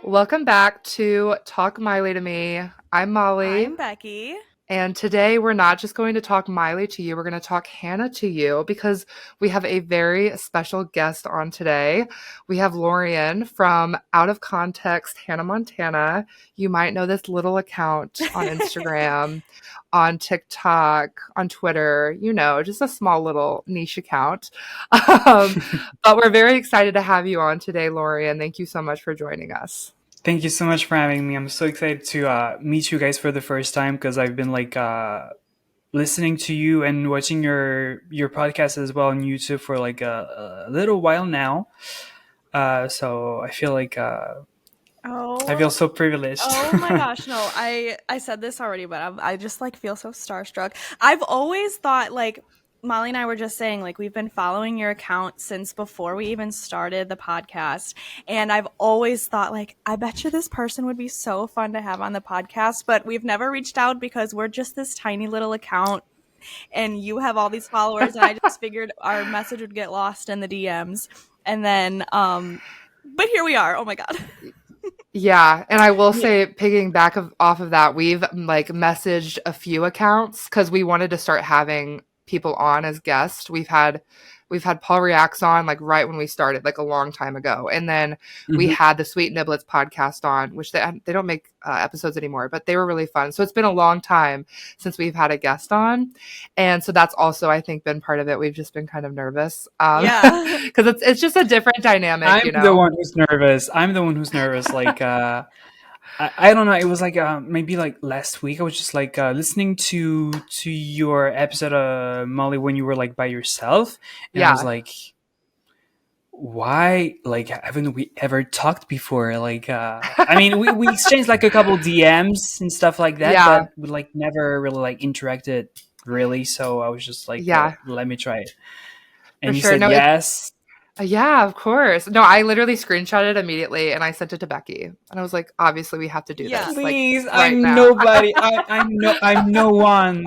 Welcome back to Talk Miley to Me. I'm Molly, I'm Becky. and today we're not just going to talk Miley to you, we're going to talk Hannah to you because we have a very special guest on today. We have Lorian from Out of Context Hannah Montana. You might know this little account on Instagram, on TikTok, on Twitter, just a small little niche account. Um, but we're very excited to have you on today, Lorian. Thank you so much for joining us. Thank you so much for having me. I'm so excited to meet you guys for the first time because I've been listening to you and watching your podcast as well on YouTube for a little while now. So I feel I feel Oh, so privileged. oh my gosh, no. I said this already, but I just feel so starstruck. I've always thought Molly and I were just saying we've been following your account since before we even started the podcast, and I've always thought I bet you this person would be so fun to have on the podcast, but we've never reached out because we're just this tiny little account and you have all these followers, and I just figured our message would get lost in the DMs. And then but here we are. Oh my god. Yeah, and I will say, picking back off of that, we've messaged a few accounts because we wanted to start having people on as guests. We've had Paul Reacts on right when we started, a long time ago, and then we Mhm. had the Sweet Niblets podcast on, which they don't make episodes anymore, but they were really fun. So it's been a long time since we've had a guest on, and so that's also, I think, been part of it. We've just been kind of nervous Yeah. because it's just a different dynamic, I'm the one who's nervous. I'm the one who's nervous. I don't know. It was maybe last week. I was just listening to your episode, Molly, when you were by yourself, and I was Yeah. why haven't we ever talked before? I mean, we exchanged a couple DMs and stuff like that, Yeah. but we never really interacted really. So I was just Yeah, let me try it, for and you sure. said No, it's yes. yeah, of course. No, I literally screenshotted it immediately and I sent it to Becky. And I was like, obviously we have to do Yeah. this Please, right I'm now. nobody. I'm no one.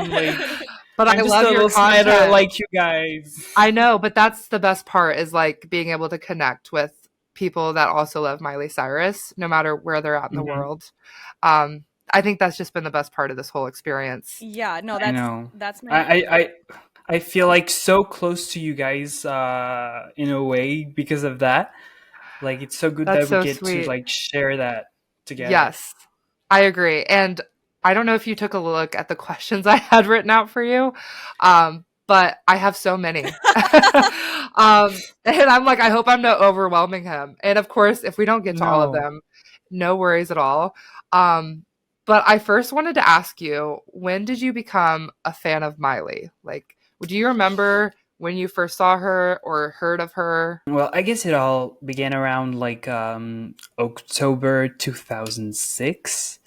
But I I'm just love a your little slider content. like you guys. I know, but that's the best part is being able to connect with people that also love Miley Cyrus, no matter where they're at in the Mhm. world. I think that's just been the best part of this whole experience. Yeah, no, I that's know. that's I, my I I I feel so close to you guys in a way because of that. It's so good That's that we so get to sweet. share that together. Yes, I agree. And I don't know if you took a look at the questions I had written out for you, but I have so many. And I'm like, I hope I'm not overwhelming him. And of course, if we don't get to all of No. them, no worries at all. Um, but I first wanted to ask you, when did you become a fan of Miley? Do you remember when you first saw her or heard of her? Well, I guess it all began around October 2006.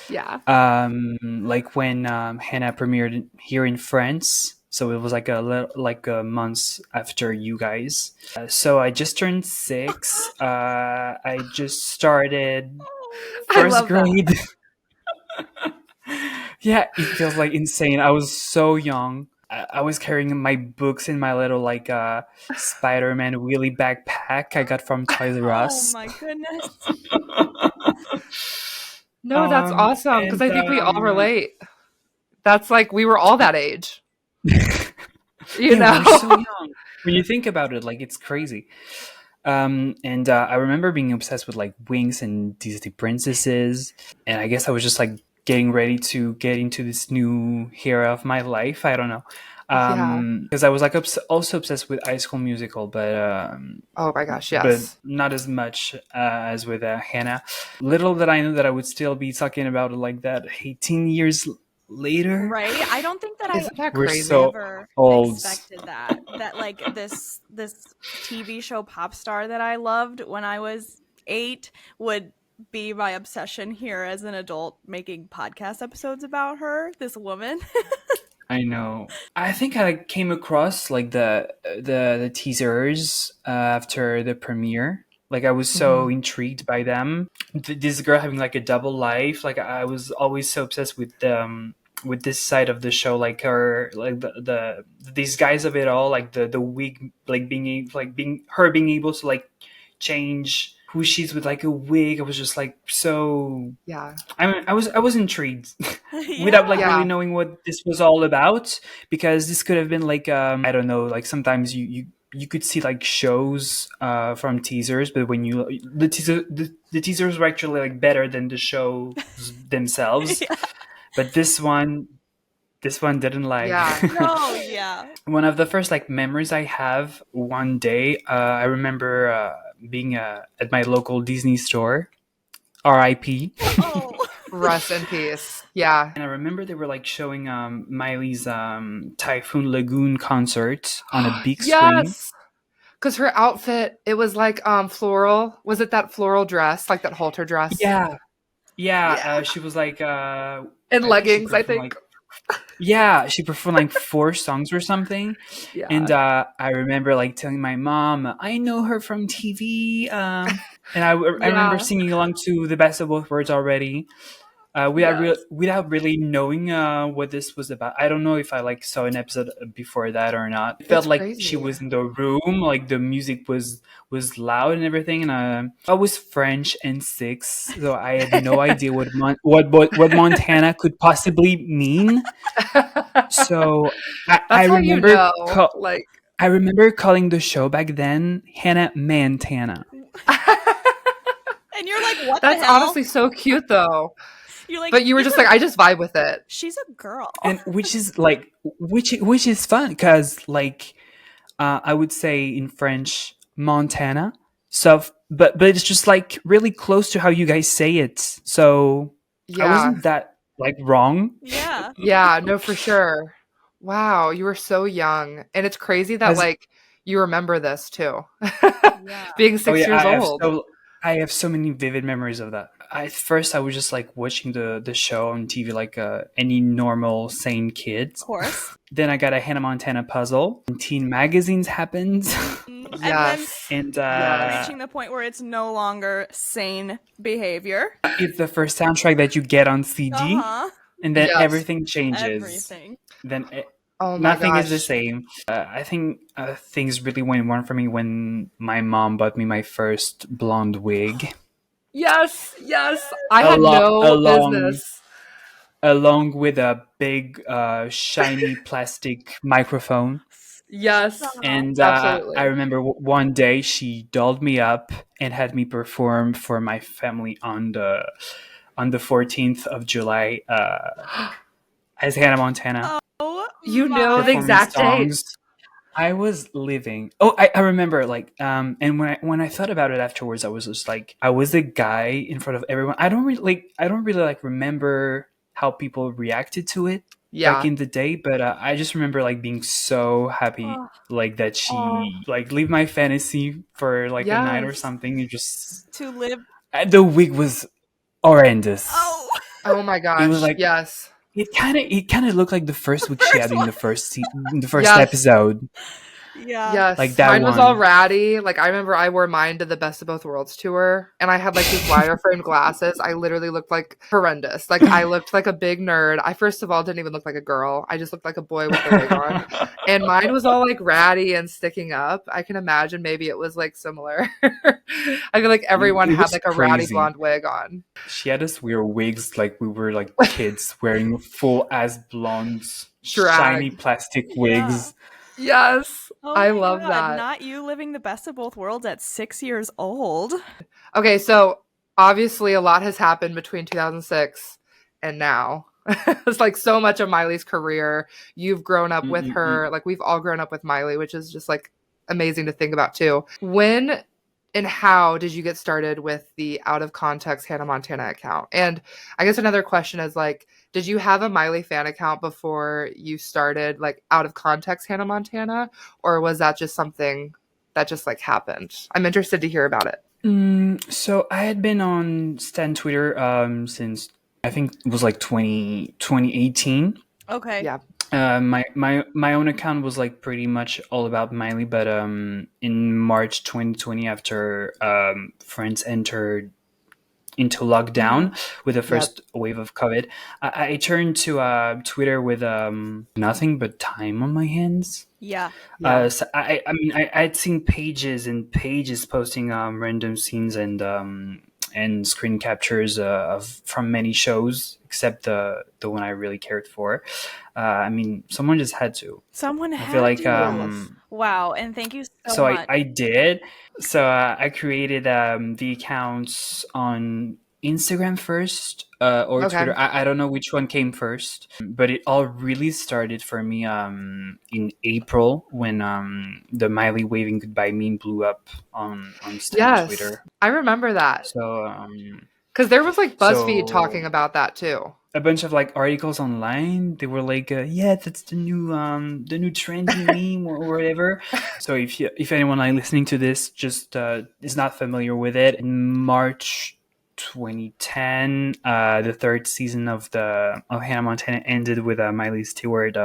Yeah. When Hannah premiered here in France. So it was a month after you guys. So I just turned 6. I just started I first love that. grade. Yeah, it feels insane. I was so young. I was carrying my books in my little Spider-Man wheelie backpack I got from Toys R Oh Us. my goodness. No, that's awesome because And I think we all relate. That's we were all that age, you Yeah, know? we're so young. When you think about it, it's crazy. And I remember being obsessed with Wings and Disney princesses, and I guess I was just getting ready to get into this new era of my life. I don't know, Yeah. because I was also obsessed with High School Musical, Oh my gosh, but yes. not as much as with Hannah. Little did I know that I would still be talking about it like that 18 years later. Right? I don't think that I Isn't that We're crazy? so ever old. expected that this TV show pop star that I loved when I was 8 would be my obsession here as an adult, making podcast episodes about her, this woman. I know. I think I came across the teasers after the premiere. I was so Mhm. intrigued by them. This girl having a double life. I was always so obsessed with this side of the show, her the disguise of it all, the wig, being being her being able to change who she's with like a wig. I was just like so. Yeah. I was intrigued without like Yeah. really Yeah. knowing what this was all about, because this could have been like I don't know, like sometimes you could see like shows from teasers, but when you the teasers were actually like better than the shows themselves. Yeah. But this one didn't lie. Yeah. No, yeah. One of the first like memories I have, one day I remember being at my local Disney store, RIP. Oh. Rest in peace. Yeah. And I remember they were like showing Miley's Typhoon Lagoon concert on a big screen. Yes. Because her outfit, it was like floral. Was it that floral dress, like that halter dress? Yeah, yeah. Yeah. She was like, And I think she leggings, I performed think. like, yeah, she performed like 4 songs or something. Yeah. And I remember like telling my mom, I know her from TV. And I remember Yeah. singing along to The Best of Both Worlds already. Yes. Without really knowing what this was about. I don't know if I like saw an episode before that or not. It felt It's like crazy. she was in the room, like the music was loud and everything. And I was French and 6, so I had no idea what what Montana could possibly mean. So I That's how you remember know. Like, I remember calling the show back then Hannah Montana. And you're like, what that's the hell? honestly so cute, though. You're like, But you were just like, I just vibe with it. she's a girl. And which is like which is fun, because like I would say in French Montana, so but it's just like really close to how you guys say it, so I Yeah. wasn't that like wrong. Yeah. Yeah, no, for sure. Wow, you were so young. And it's crazy that As- like you remember this too. Yeah. Being 6 years old. I have so many vivid memories of that. At first I was just like watching the show on TV like any normal sane kid. Of course. Then I got a Hannah Montana puzzle, and teen magazines happened. Yes. And Reaching the point where it's no longer sane behavior. it's the first soundtrack that you get on CD. Uh-huh. And then Yes. everything changes. Everything. Then Oh my nothing is the gosh. same. I think things really went wrong for me when my mom bought me my first blonde wig, Yes, yes. I had no business. along with a big shiny plastic microphone. Yes. And Absolutely. I remember one day she dolled me up and had me perform for my family on the 14th of July as Hannah Montana. Oh, You my- know the Performing exact date. songs. I was living. Oh, I remember like and when I thought about it afterwards, I was just like, I was the guy in front of everyone. I don't really like remember how people reacted to it Yeah. back in the day, but I just remember like being so happy Oh. like that she Oh. like leave my fantasy for like a night or Yes. something. It just To live. the wig was horrendous. Oh. Oh my gosh. was like- yes. It kind of looked like the first wig she had in the first Yes. episode. Yeah. Yes. Like that mine was all one. ratty. Like I remember I wore mine to the Best of Both Worlds tour and I had like these wireframe glasses. I literally looked like horrendous. Like I looked like a big nerd. I first of all didn't even look like a girl. I just looked like a boy with a wig on. And mine was all like ratty and sticking up. I can imagine maybe it was like similar. I feel like everyone It had was like a ratty crazy. blonde wig on. She had us wear wigs like we were like kids wearing full ass blondes, Drag. shiny plastic wigs. Yes. Oh I my love God, that. Not you living the best of both worlds at 6 years old. Okay, so obviously a lot has happened between 2006 and now. It's like so much of Miley's career. You've grown up with her. Like we've all grown up with Miley, which is just like amazing to think about too. When and how did you get started with the Out of Context Hannah Montana account? And I guess another question is like, did you have a Miley fan account before you started like Out of Context Hannah Montana? Or was that just something that just like happened? I'm interested to hear about it. So I had been on Stan Twitter since I think it was like 2018. Okay. Yeah. My own account was like pretty much all about Miley, but in March 2020, after Friends entered into lockdown with the Yep. first wave of COVID, I turned to Twitter with nothing but time on my hands. Yeah. Yeah. So I mean, I'd seen pages and pages posting random scenes and screen captures from many shows, except the one I really cared for. I mean, someone just had to. Someone I feel had like to. Wow. And thank you so so much. I did. So I created the accounts on Instagram first or Okay. Twitter. I don't know which one came first, but it all really started for me in April when the Miley waving goodbye meme blew up on Stan Yes. Twitter. I remember that. So Because there was like BuzzFeed so talking about that too. a bunch of like articles online. They were like, yeah, that's the new trendy meme or whatever. So if anyone like listening to this just is not familiar with it, in March 2010, the third season of Hannah Montana ended with Miley Stewart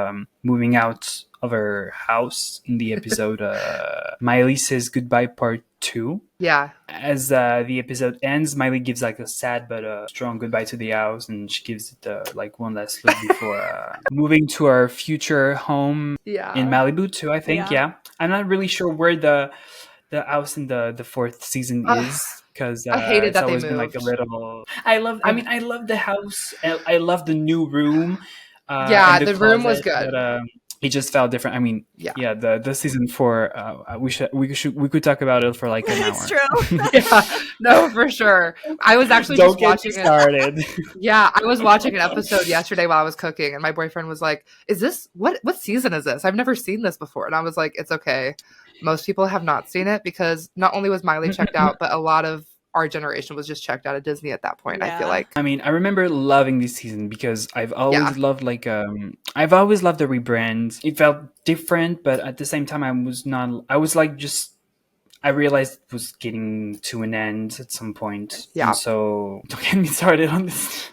moving out of her house in the episode Miley Says Goodbye Part 2. Yeah. As the episode ends, Miley gives like a sad but strong goodbye to the house, and she gives it like one last look before moving to her future home Yeah. in Malibu too. I think. Yeah, I'm not really sure where the house in the fourth season is, because I hated it's that they always been like a moved. little. I love the house. I love the new room. Yeah, and the room was closet, good. but it just felt different. I mean, Yeah. the season 4. We could talk about it for like an hour. It's true. Yeah. No, for sure. I was actually Don't just get me watching it. started. Yeah, I was watching an episode yesterday while I was cooking, and my boyfriend was like, "Is this what season is this? I've never seen this before." And I was like, "It's okay. Most people have not seen it because not only was Miley checked out, but a lot of our generation was just checked out of Disney at that point." I feel like. I mean, I remember loving this season because I've always Yeah. loved I've always loved the rebrand. It felt different, but at the same time, I was like just I realized it was getting to an end at some point. Yeah. And so don't get me started on this.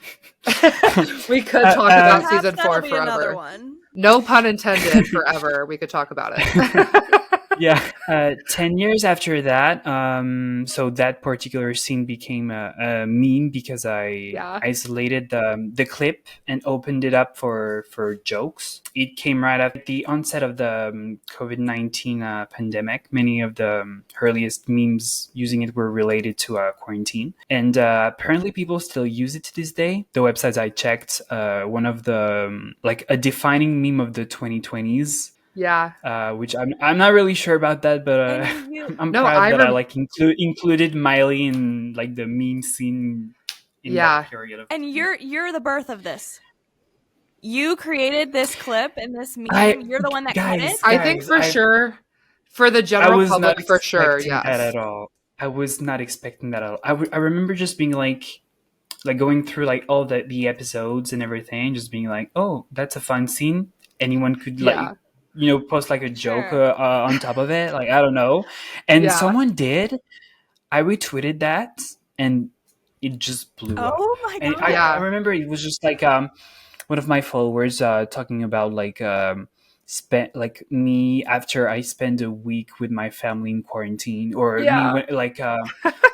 We could talk about Perhaps season that'll 4 be forever. another one. No pun intended. Forever, we could talk about it. Yeah. 10 years after that, so that particular scene became a meme because I isolated the clip and opened it up for jokes. It came right after the onset of the COVID-19 pandemic. Many of the earliest memes using it were related to quarantine. And apparently people still use it to this day. The websites I checked, one of the, like a defining meme of the 2020s. Yeah. Which I'm not really sure about that, but I'm proud that I like included Miley in like the meme scene in that period of time. And you're the birth of this. You created this clip and this meme. You're the one that cut it. I think for sure, for the general public, for sure, yes. That at all. I was not expecting that at all. I remember just being like going through like all the episodes and everything, just being like, oh, that's a fun scene. Anyone could like. Post like a joke on top of it. Like, I don't know. And someone did. I retweeted that and it just blew up. Oh my God. And I remember it was just like one of my followers talking about like spent like me after I spend a week with my family in quarantine, or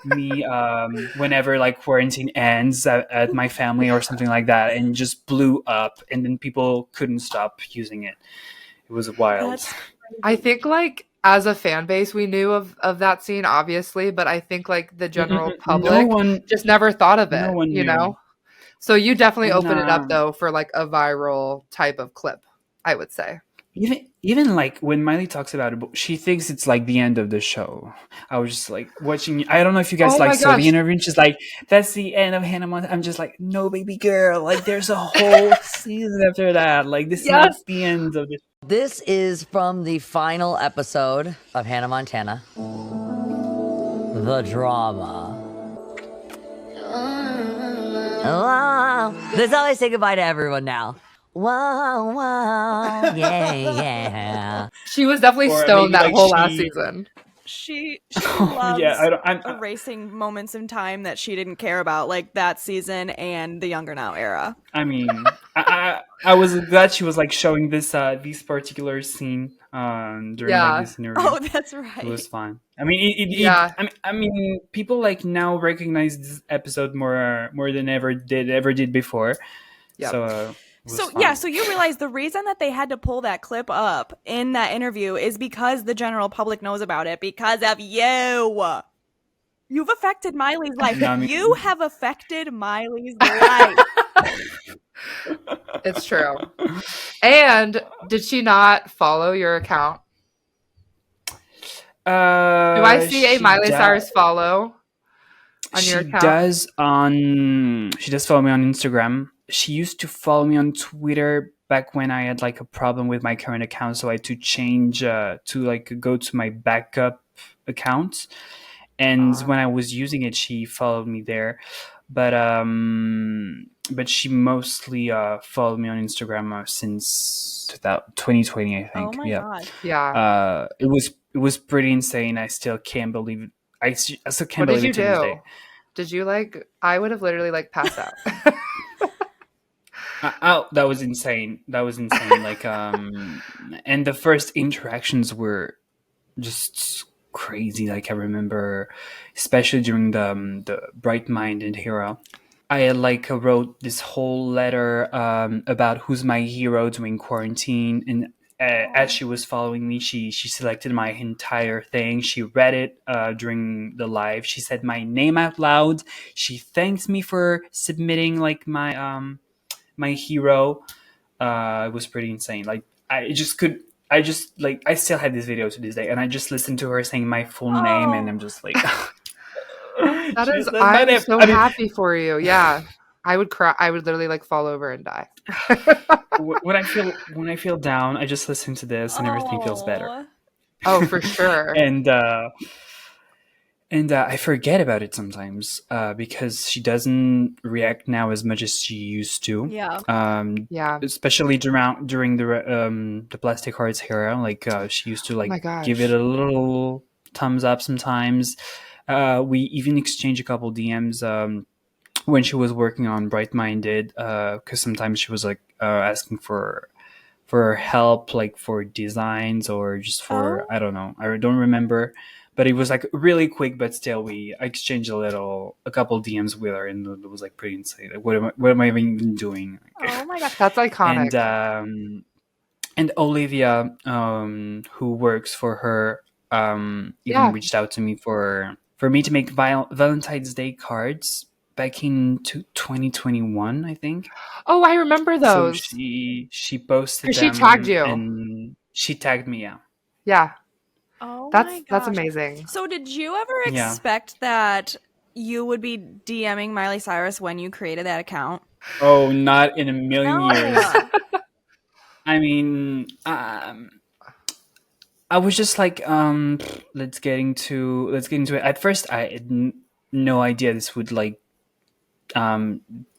me whenever like quarantine ends at my family or something like that, and just blew up, and then people couldn't stop using it. It was wild. I think like as a fan base, we knew of that scene, obviously, but I think like the general public just never thought of it, no one knew. So you definitely opened it up though for like a viral type of clip, I would say. Even like when Miley talks about it, she thinks it's like the end of the show. I was just like watching. I don't know if you guys saw the interview. She's like, "That's the end of Hannah Montana." I'm just like, "No, baby girl. Like, there's a whole season after that. Like, this is not the end of the." This is from the final episode of Hannah Montana. The drama. Oh, this is how I say goodbye to everyone now. Whoa, whoa, yeah. She was definitely stoned that whole last season. She Yeah, loves I don't. erasing moments in time that she didn't care about, like that season and the Younger Now era. I mean, I was glad she was like showing this particular scene during like Yeah. this interview. Oh, that's It was right. fun. I mean, Yeah. I mean, people like now recognize this episode more than ever did before. Yep. So it was So yeah, fun. so you realize the reason that they had to pull that clip up in that interview is because the general public knows about it because of you. You've affected Miley's life. No, I You mean, have affected Miley's life. It's true. And did she not follow your account? Do I see a she Miley does. Cyrus follow on your She account? does on. She does follow me on Instagram. She used to follow me on Twitter back when I had like a problem with my current account, so I had to change to like go to my backup account. And when I was using it, she followed me there. But she mostly followed me on Instagram since 2020, I Oh think. my Yeah. god. Yeah. It was pretty insane. I still can't believe it. I still can't What did believe you it to this day. do? Did you like, I would have literally like passed out. Oh, that was insane. That was insane. Like, and the first interactions were just crazy. Like, I remember, especially during the Bright Minded hero, I had like wrote this whole letter about who's my hero during quarantine, and as she was following me, she selected my entire thing. She read it during the live. She said my name out loud. She thanked me for submitting like my hero. It was pretty insane. Like I just like I still have this video to this day, and I just listened to her saying my full name, and I'm just like, That she is, said my I'm name. so I mean, happy for you. Yeah. I would cry. I would literally like fall over and die. when I feel down, I just listen to this, and everything feels better. Oh. Oh, for sure. And I forget about it sometimes because she doesn't react now as much as she used to. Yeah. Yeah. Especially during the plastic hearts era, like she used to Oh like my give it gosh. a little thumbs up sometimes. We even exchanged a couple DMs when she was working on Bright Minded, because sometimes she was like asking for help, like for designs or just for Oh. I don't know, I don't remember, but it was like really quick. But still, I exchanged a couple DMs with her, and it was like pretty insane. Like, what am I even doing? Oh my god. That's and iconic. and Olivia, who works for her, even Yeah. reached out to me for me to make Valentine's Day cards back in 2021, I think. Oh, I remember So those. she posted Because she tagged them, you. and she tagged me. Yeah, Yeah. Oh my That's gosh. amazing. So did you ever yeah. expect that you would be DMing Miley Cyrus when you created that account? Oh, not in a million years. No. I mean, I was just like, let's get into it. At first, I had no idea this would like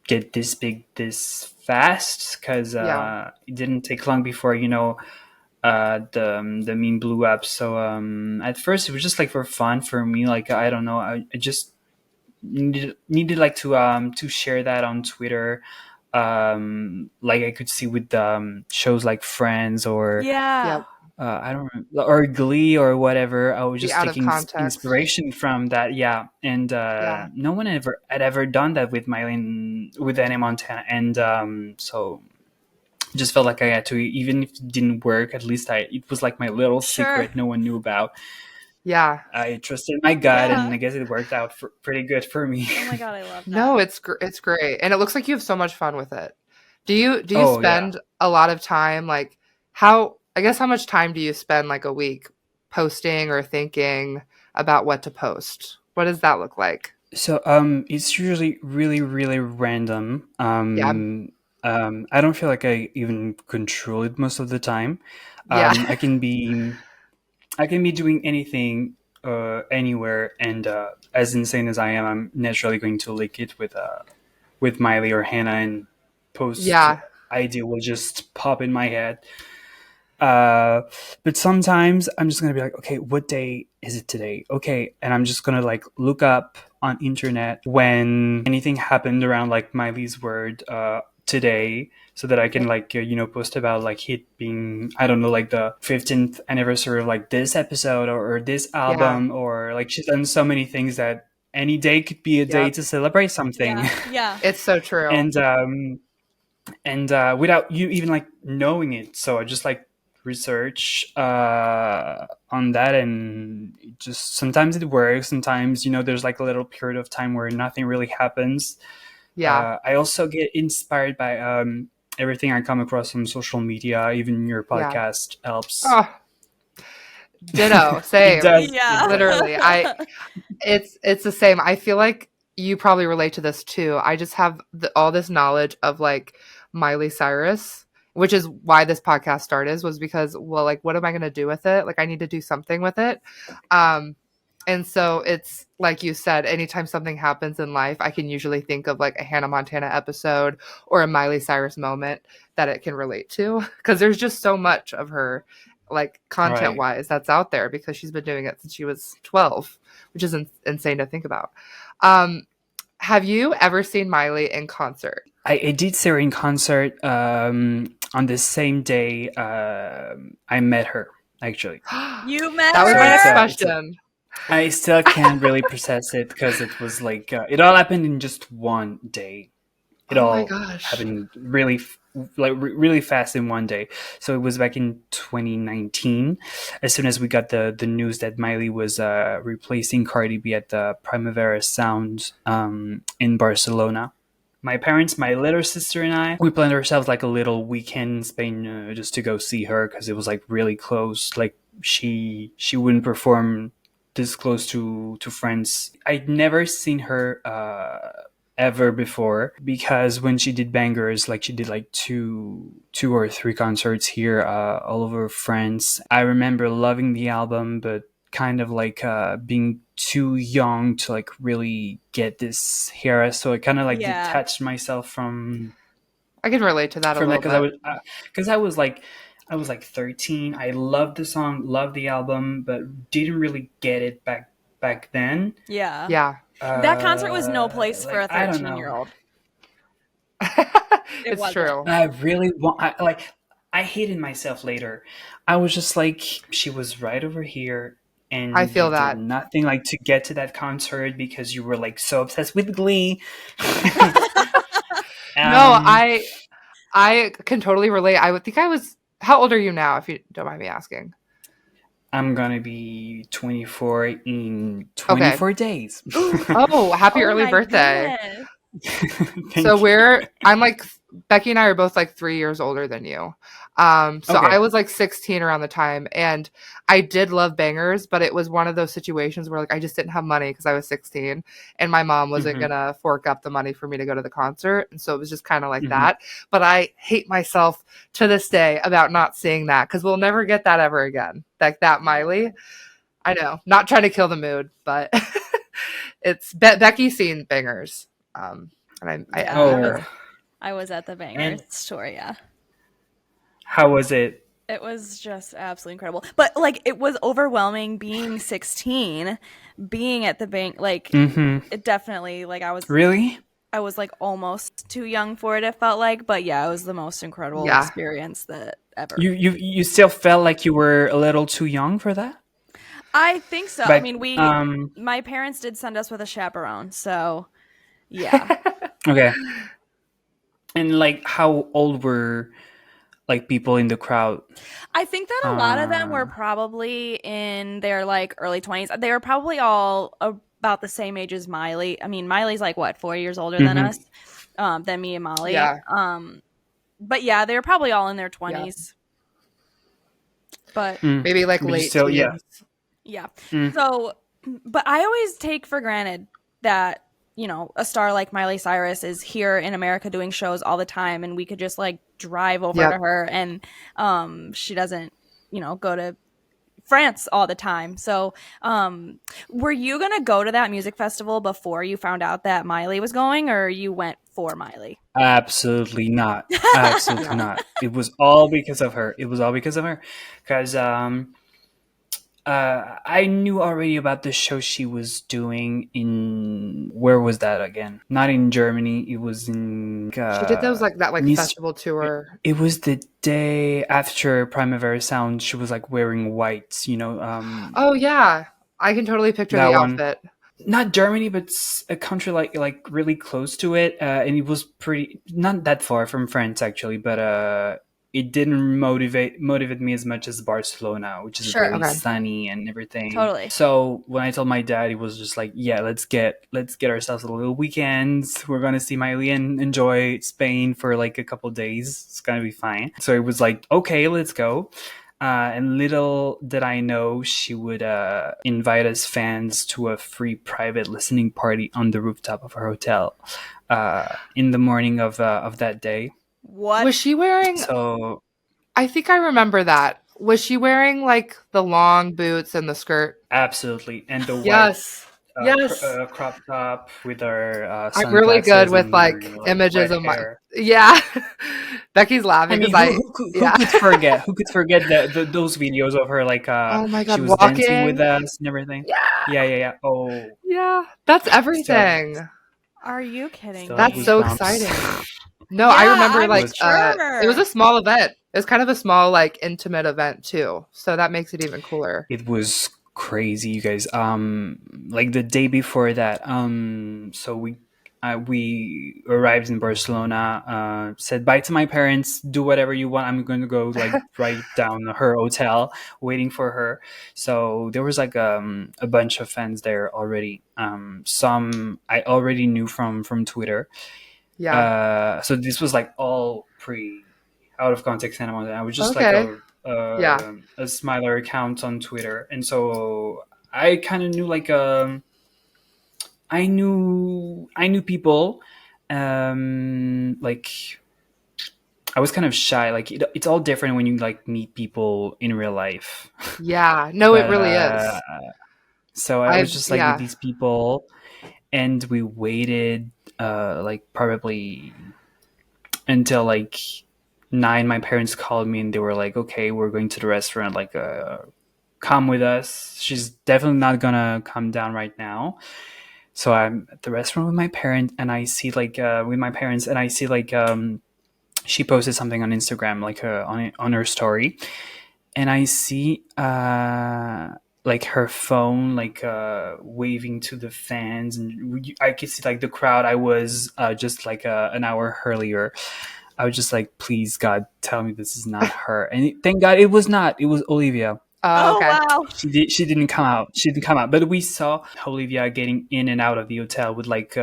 get this big this fast, because Yeah. it didn't take long before the meme blew up. So at first it was just like for fun for me. Like, I don't know, I just needed like to share that on Twitter. Like I could see with shows like Friends or Yeah. Yep. I don't remember, or Glee or whatever. I was The just out of taking context. inspiration from that. Yeah, and Yeah. no one had ever done that with Miley, with Hannah Montana, and so just felt like I had to, even if it didn't work, at least it was like my little Sure. secret no one knew about. Yeah. I trusted my gut, and Yeah. I guess it worked out pretty good for me. Oh my god, I love that. No, it's great. And it looks like you have so much fun with it. Do you Oh yeah. spend a lot of time, like, I guess how much time do you spend like a week posting or thinking about what to post? What does that look like? So it's usually really really random. Yeah. I don't feel like I even control it most of the time. Yeah. I can be doing anything anywhere, and as insane as I am, I'm naturally going to link it with Miley or Hannah, and post Yeah. idea will just pop in my head. But sometimes I'm just gonna be like, okay, what day is it today? Okay, and I'm just gonna like look up on internet when anything happened around like Miley's word today, so that I can like post about like it being, I don't know, like the 15th anniversary of like this episode or this Yeah. album, or like she's done so many things that any day could be a day Yep. to celebrate something. Yeah. Yeah. It's so true. And without you even like knowing it, so I just like research on that, and it just sometimes it works, sometimes there's like a little period of time where nothing really happens. Yeah. I also get inspired by everything I come across on social media. Even your Yeah. podcast helps. Oh, ditto. It Same. does, it Yeah. does. Literally. It's the same. I feel like you probably relate to this too. I just have all this knowledge of like Miley Cyrus, which is why this podcast started, was because, well, like, what am I going to do with it? Like, I need to do something with it. And so it's like you said, anytime something happens in life, I can usually think of like a Hannah Montana episode or a Miley Cyrus moment that it can relate to, because there's just so much of her, like content Right. wise, that's out there, because she's been doing it since she was 12, which is insane to think about. Have you ever seen Miley in concert? I did see her in concert on the same day I met her, actually. You met That was her? my next So question. I still can't really process it, because it was like it all happened in just one day. It Oh my all gosh. happened really really fast in one day. So it was back in 2019, as soon as we got the news that Miley was replacing Cardi B at the Primavera Sound in Barcelona. My parents, my little sister, and I, we planned ourselves like a little weekend in Spain just to go see her, because it was like really close. Like she wouldn't perform this close to France. I'd never seen her ever before, because when she did Bangers, like she did like two or three concerts here all over France. I remember loving the album, but kind of like being too young to like really get this era, so I kind of like Yeah. detached myself from I can relate to that a that, little bit. because I was like 13. I loved the song, loved the album, but didn't really get it back then. Yeah. Yeah. That concert was no place for a I don't know. 13-year-old. It's wasn't. true. I really want. I hated myself later. I was just like, she was right over here, and I feel you that. did nothing like to get to that concert because you were like so obsessed with Glee. No, I can totally relate. I would think I was. How old are you now, if you don't mind me asking? I'm gonna be 24 in 24 days. Oh, happy early my birthday. goodness. So I'm like, Becky and I are both like 3 years older than you. So Okay. I was like 16 around the time, and I did love Bangers, but it was one of those situations where like I just didn't have money because I was 16, and my mom wasn't gonna fork up the money for me to go to the concert, and so it was just kind of like that. But I hate myself to this day about not seeing that, because we'll never get that ever again. Like that Miley. I know, not trying to kill the mood, but it's Becky's seen Bangers. And I Yeah. envy her. I was at the Bangers tour, yeah. How was it? It was just absolutely incredible. But like it was overwhelming being 16, being at the bank, like it definitely, like I was Really? like almost too young for it, it felt like, but yeah, it was the most incredible experience that ever. You still felt like you were a little too young for that? I think so. But, I mean, my parents did send us with a chaperone, so yeah. Okay. And like, how old were like people in the crowd? I think that a lot of them were probably in their like early 20s. They were probably all about the same age as Miley. I mean, Miley's like what, 4 years older than us, than me and Molly. Yeah. But yeah, they were probably all in their 20s. But maybe like But you late still- teens. yeah. So, but I always take for granted that, you know, a star like Miley Cyrus is here in America doing shows all the time, and we could just like drive over to her, and she doesn't, you know, go to France all the time. So, were you gonna go to that music festival before you found out that Miley was going, or you went for Miley? Absolutely not. Absolutely Yeah. not. It was all because of her. It was all because of her. Because I knew already about the show she was doing in, where was that again? Not in Germany. It was in She did those like that like Nice. festival tour. It was the day after Primavera Sound. She was like wearing white, Oh yeah. I can totally picture that the one. outfit. Not Germany, but a country like really close to it, and it was pretty not that far from France actually, but it didn't motivate me as much as Barcelona, which is Sure. very Okay. sunny and everything. Totally. So when I told my dad, he was just like, "Yeah, let's get ourselves a little weekend. We're gonna see Miley and enjoy Spain for like a couple days. It's gonna be fine." So it was like, "Okay, let's go." And little did I know she would invite us fans to a free private listening party on the rooftop of her hotel in the morning of that day. What? Was she wearing So I think I remember that. Was she wearing like the long boots and the skirt? absolutely, and the white Yes. Yes. crop top with her I'm really good sunglasses with and like her images red of my hair. yeah. Becky's I laughing mean, because who yeah. could forget? Who could forget those videos of her like Oh my she god, was dancing with walking. us and everything? Yeah. Yeah. Oh, Yeah. That's still everything. Are you kidding still have That's me? so goosebumps. exciting. No, I Yeah, remember I'm like it was sure. a small event. It was kind of a small like intimate event too. So that makes it even cooler. It was crazy, you guys. Like the day before that, so we arrived in Barcelona, said bye to my parents, do whatever you want, I'm going to go like right down her hotel waiting for her. So there was like a bunch of fans there already. Some I already knew from Twitter. Yeah. So this was like all pre out of context Hannah Montana. I was just like Okay. Yeah. a Smiler account on Twitter, and so I kind of knew like I knew people, like I was kind of shy. Like it's all different when you like meet people in real life. Yeah. No, it But really is. so I was I've just like with yeah. these people, and we waited like probably until like 9. My parents called me and they were like, okay, we're going to the restaurant, like come with us, she's definitely not gonna come down right now. So I'm at the restaurant with my parent and I see like with my parents and I see like she posted something on Instagram like on her story, and I see like her phone like waving to the fans, and I could see like the crowd. I was just like an hour earlier. I was just like, please God, tell me this is not her. And thank God it was not. It was Olivia. Oh, Oh okay. wow. She didn't come out. She didn't come out. But we saw Olivia getting in and out of the hotel with like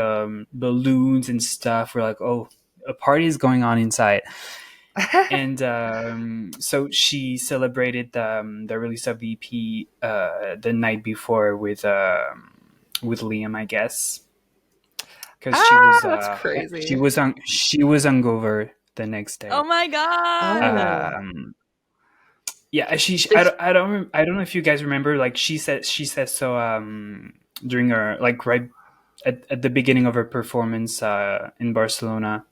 balloons and stuff. We're like, oh, a party is going on inside. And so she celebrated the release of the EP the night before with Liam, I guess, because That's crazy. she was hungover the next day. Oh my god. Oh. Yeah, I don't know if you guys remember. Like she says so during her like right at the beginning of her performance in Barcelona.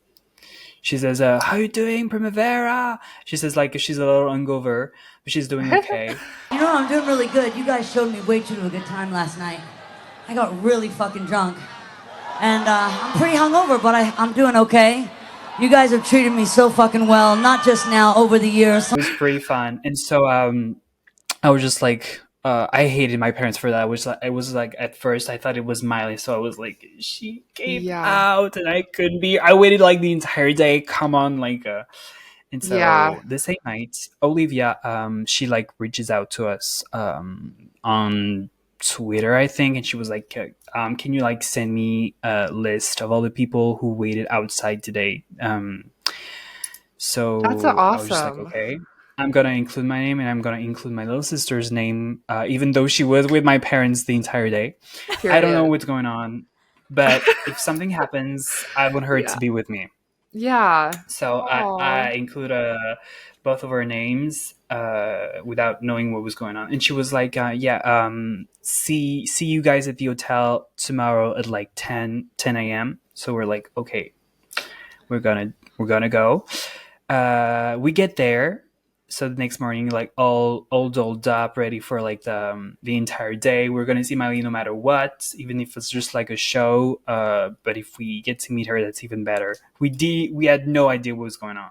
She says, "How you doing, Primavera?" She says like she's a little hungover, but she's doing okay. You know, I'm doing really good. You guys showed me way too good time last night. I got really fucking drunk. And I'm pretty hungover, but I'm doing okay. You guys have treated me so fucking well, not just now, over the years. It was pretty fun, and so I was just like, I hated my parents for that. I was like, at first I thought it was Miley, so I was like, she came Yeah. out, and I couldn't be. I waited like the entire day. Come on, like, and so Yeah. the same night, Olivia, she like reaches out to us, on Twitter, I think, and she was like, can you like send me a list of all the people who waited outside today? So That's I was just like, awesome. okay, I'm gonna include my name and I'm gonna include my little sister's name, even though she was with my parents the entire day. I don't know Period. what's going on, but if something happens, I want her Yeah. to be with me. Yeah. So I Oh. include both of our names without knowing what was going on, and she was like, "Yeah, see you guys at the hotel tomorrow at like 10 a.m." So we're like, "Okay, we're gonna go." We get there. So the next morning, like all dolled up, ready for like the entire day. We're gonna see Miley no matter what, even if it's just like a show. But if we get to meet her, that's even better. We had no idea what was going on,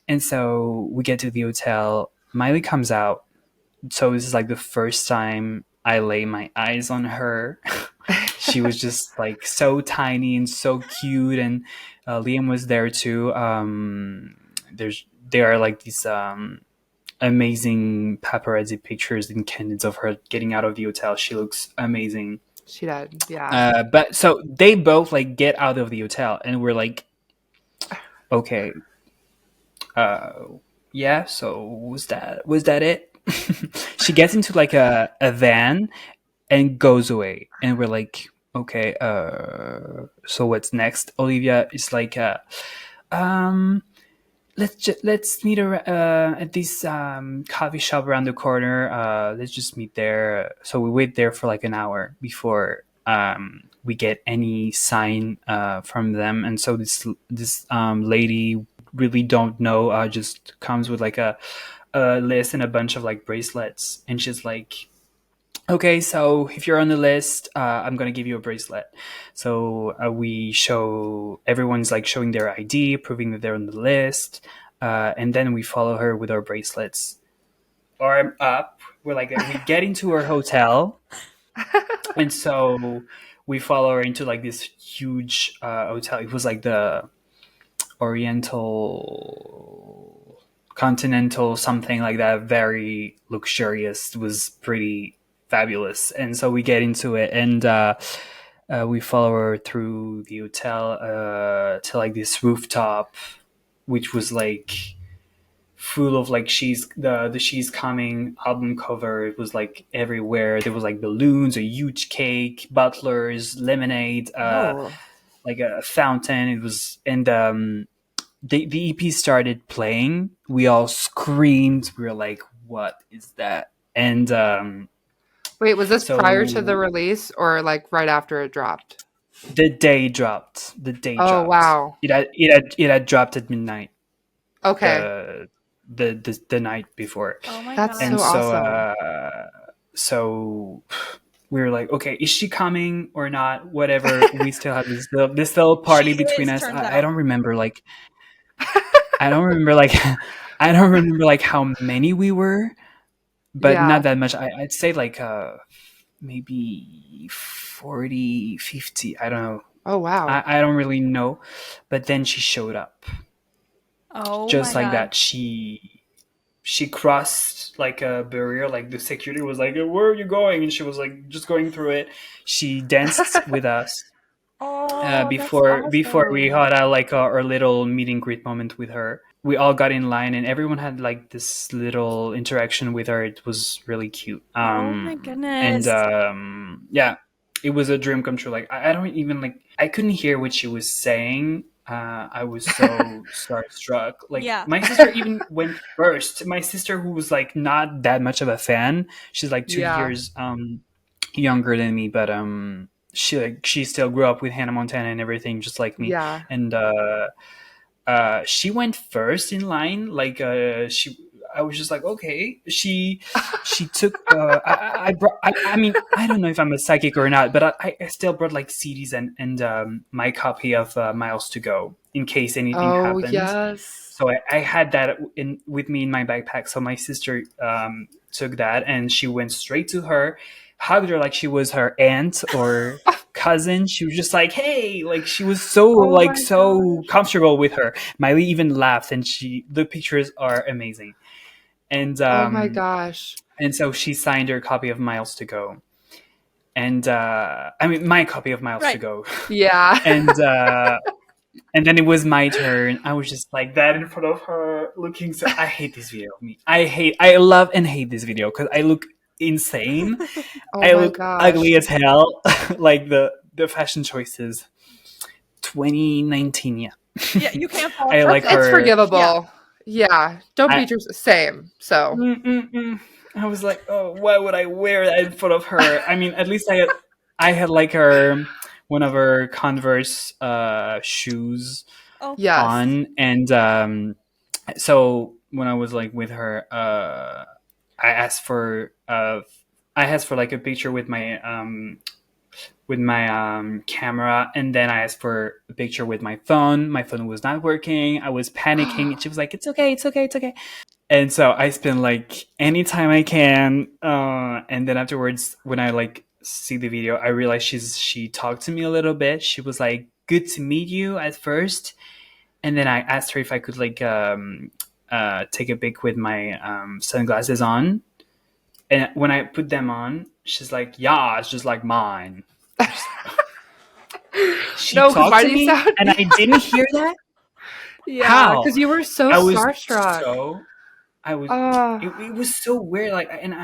and so we get to the hotel. Miley comes out. So this is like the first time I lay my eyes on her. She was just like so tiny and so cute, and Liam was there too. There are like these amazing paparazzi pictures and candids of her getting out of the hotel. She looks amazing. She did. Yeah. But so they both like get out of the hotel, and we're like, okay, uh, yeah. So was that it? She gets into like a van and goes away, and we're like, okay, so what's next? Olivia is like, um let's meet her at this coffee shop around the corner. Let's just meet there. So we wait there for like an hour before we get any sign from them. And so this lady really don't know, just comes with like a list and a bunch of like bracelets, and she's like, okay, so if you're on the list, I'm gonna give you a bracelet. So we show everyone's like showing their ID, proving that they're on the list, and then we follow her with our bracelets. Arm up. We're like we get into her hotel, and so we follow her into like this huge hotel. It was like the Oriental, Continental, something like that. Very luxurious. It was pretty fabulous. And so we get into it, and we follow her through the hotel to like this rooftop, which was like full of like She's Coming album cover. It was like everywhere. There was like balloons, a huge cake, butlers, lemonade, Oh. like a fountain. It was, and the EP started playing. We all screamed. We were like, "What is that?" And Wait, was this prior to the so release or like right after it dropped? the day dropped. The day Oh, dropped. wow. It had dropped at midnight. Okay. The night before. Oh my That's god. And so so awesome. so we were like, okay, is she coming or not? Whatever. We still have this little party She between is, us. turns I out. don't remember like I don't remember like I don't remember like how many we were, but Yeah. not that much. I'd say like maybe 40, 50. I don't know. Oh, wow. I don't really know. But then she showed up. Oh Just my like god. that. She crossed like a barrier. Like the security was like, where are you going? And she was like just going through it. She danced with us Oh, that's before we awesome. had like our little meet and greet moment with her. We all got in line, and everyone had like this little interaction with her. It was really cute. Oh my And goodness. yeah, it was a dream come true. Like I don't even like, I couldn't hear what she was saying. I was so starstruck. Like Yeah. my sister even went first. My sister, who was like not that much of a fan, she's like two Yeah. years younger than me, but she still grew up with Hannah Montana and everything, just like me. Yeah. And she went first in line. Like I was just like, okay. She took. I brought. I mean, I don't know if I'm a psychic or not, but I still brought like CDs and my copy of Miles to Go in case anything Oh, happened. yes. So I had that with me in my backpack. So my sister took that, and she went straight to her, hugged her like she was her aunt or cousin. She was just like, hey, like she was so Oh like my so gosh. comfortable with her. Miley even laughed, and the pictures are amazing. And Oh my gosh. so she signed her copy of Miles to Go, and I mean my copy of Miles to Right. Go, Yeah. and then it was my turn. I was just like that in front of her, looking so. I hate this video. I love and hate this video because I look insane. Oh I my look ugly gosh. as hell. Like the fashion choices, 2019. Yeah. Yeah, you can't fault I her. like It's her. forgivable. Yeah. Don't I, beat your same. So I was like, oh, why would I wear that in front of her? I mean, at least I had like one of her Converse shoes Oh, yes. on, and so when I was like with her, I asked for like a picture with my camera, and then I asked for a picture with my phone. My phone was not working. I was panicking, and she was like, "It's okay, it's okay, it's okay." And so I spend like any time I can, and then afterwards, when I like see the video, I realize she talked to me a little bit. She was like, "Good to meet you" at first, and then I asked her if I could like take a pic with my sunglasses on. And when I put them on, she's like, "Yeah, it's just like mine." She No, because talked why to do you me, sound? and I didn't hear that. Yeah, How? because you were so I was starstruck. so. I was. Oh, It was so weird. Like, and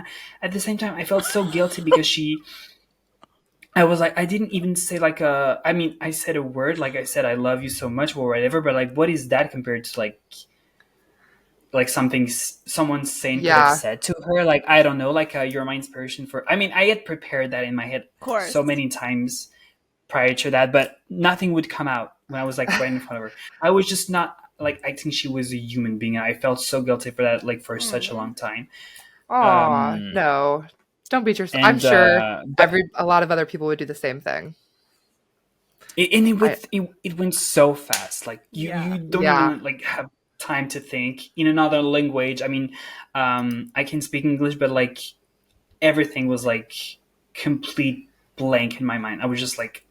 at the same time, I felt so guilty because she. I was like, I didn't even say like a. I mean, I said a word, like I said, I love you so much or whatever. But like, what is that compared to like something someone sane could have yeah. said to her? Like, I don't know. Like, you're my inspiration for. I mean, I had prepared that in my head of course. so many times prior to that, but nothing would come out when I was like right in front of her. I was just not like, I think she was a human being. I felt so guilty for that, like for such a long time. Oh, Um, no. Don't beat yourself. I'm and sure but a lot of other people would do the same thing. and I it went so fast. Like Yeah. you don't yeah. even like have time to think in another language. I mean, I can speak English, but like everything was like complete blank in my mind. I was just like,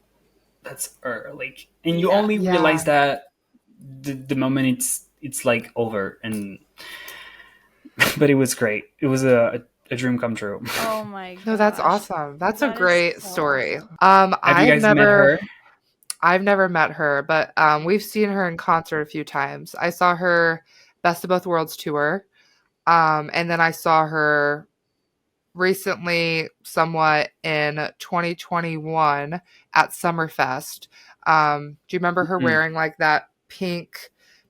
that's her. Like, and you Yeah. only Yeah. realize that the moment it's like over. And but it was great. It was a dream come true. Oh my No, that's gosh. awesome. That's a That is great so story. awesome. Have you guys met her? I've never met her, but we've seen her in concert a few times. I saw her Best of Both Worlds tour, and then I saw her recently, somewhat in 2021 at Summerfest. Do you remember her Mm-mm. wearing like that pink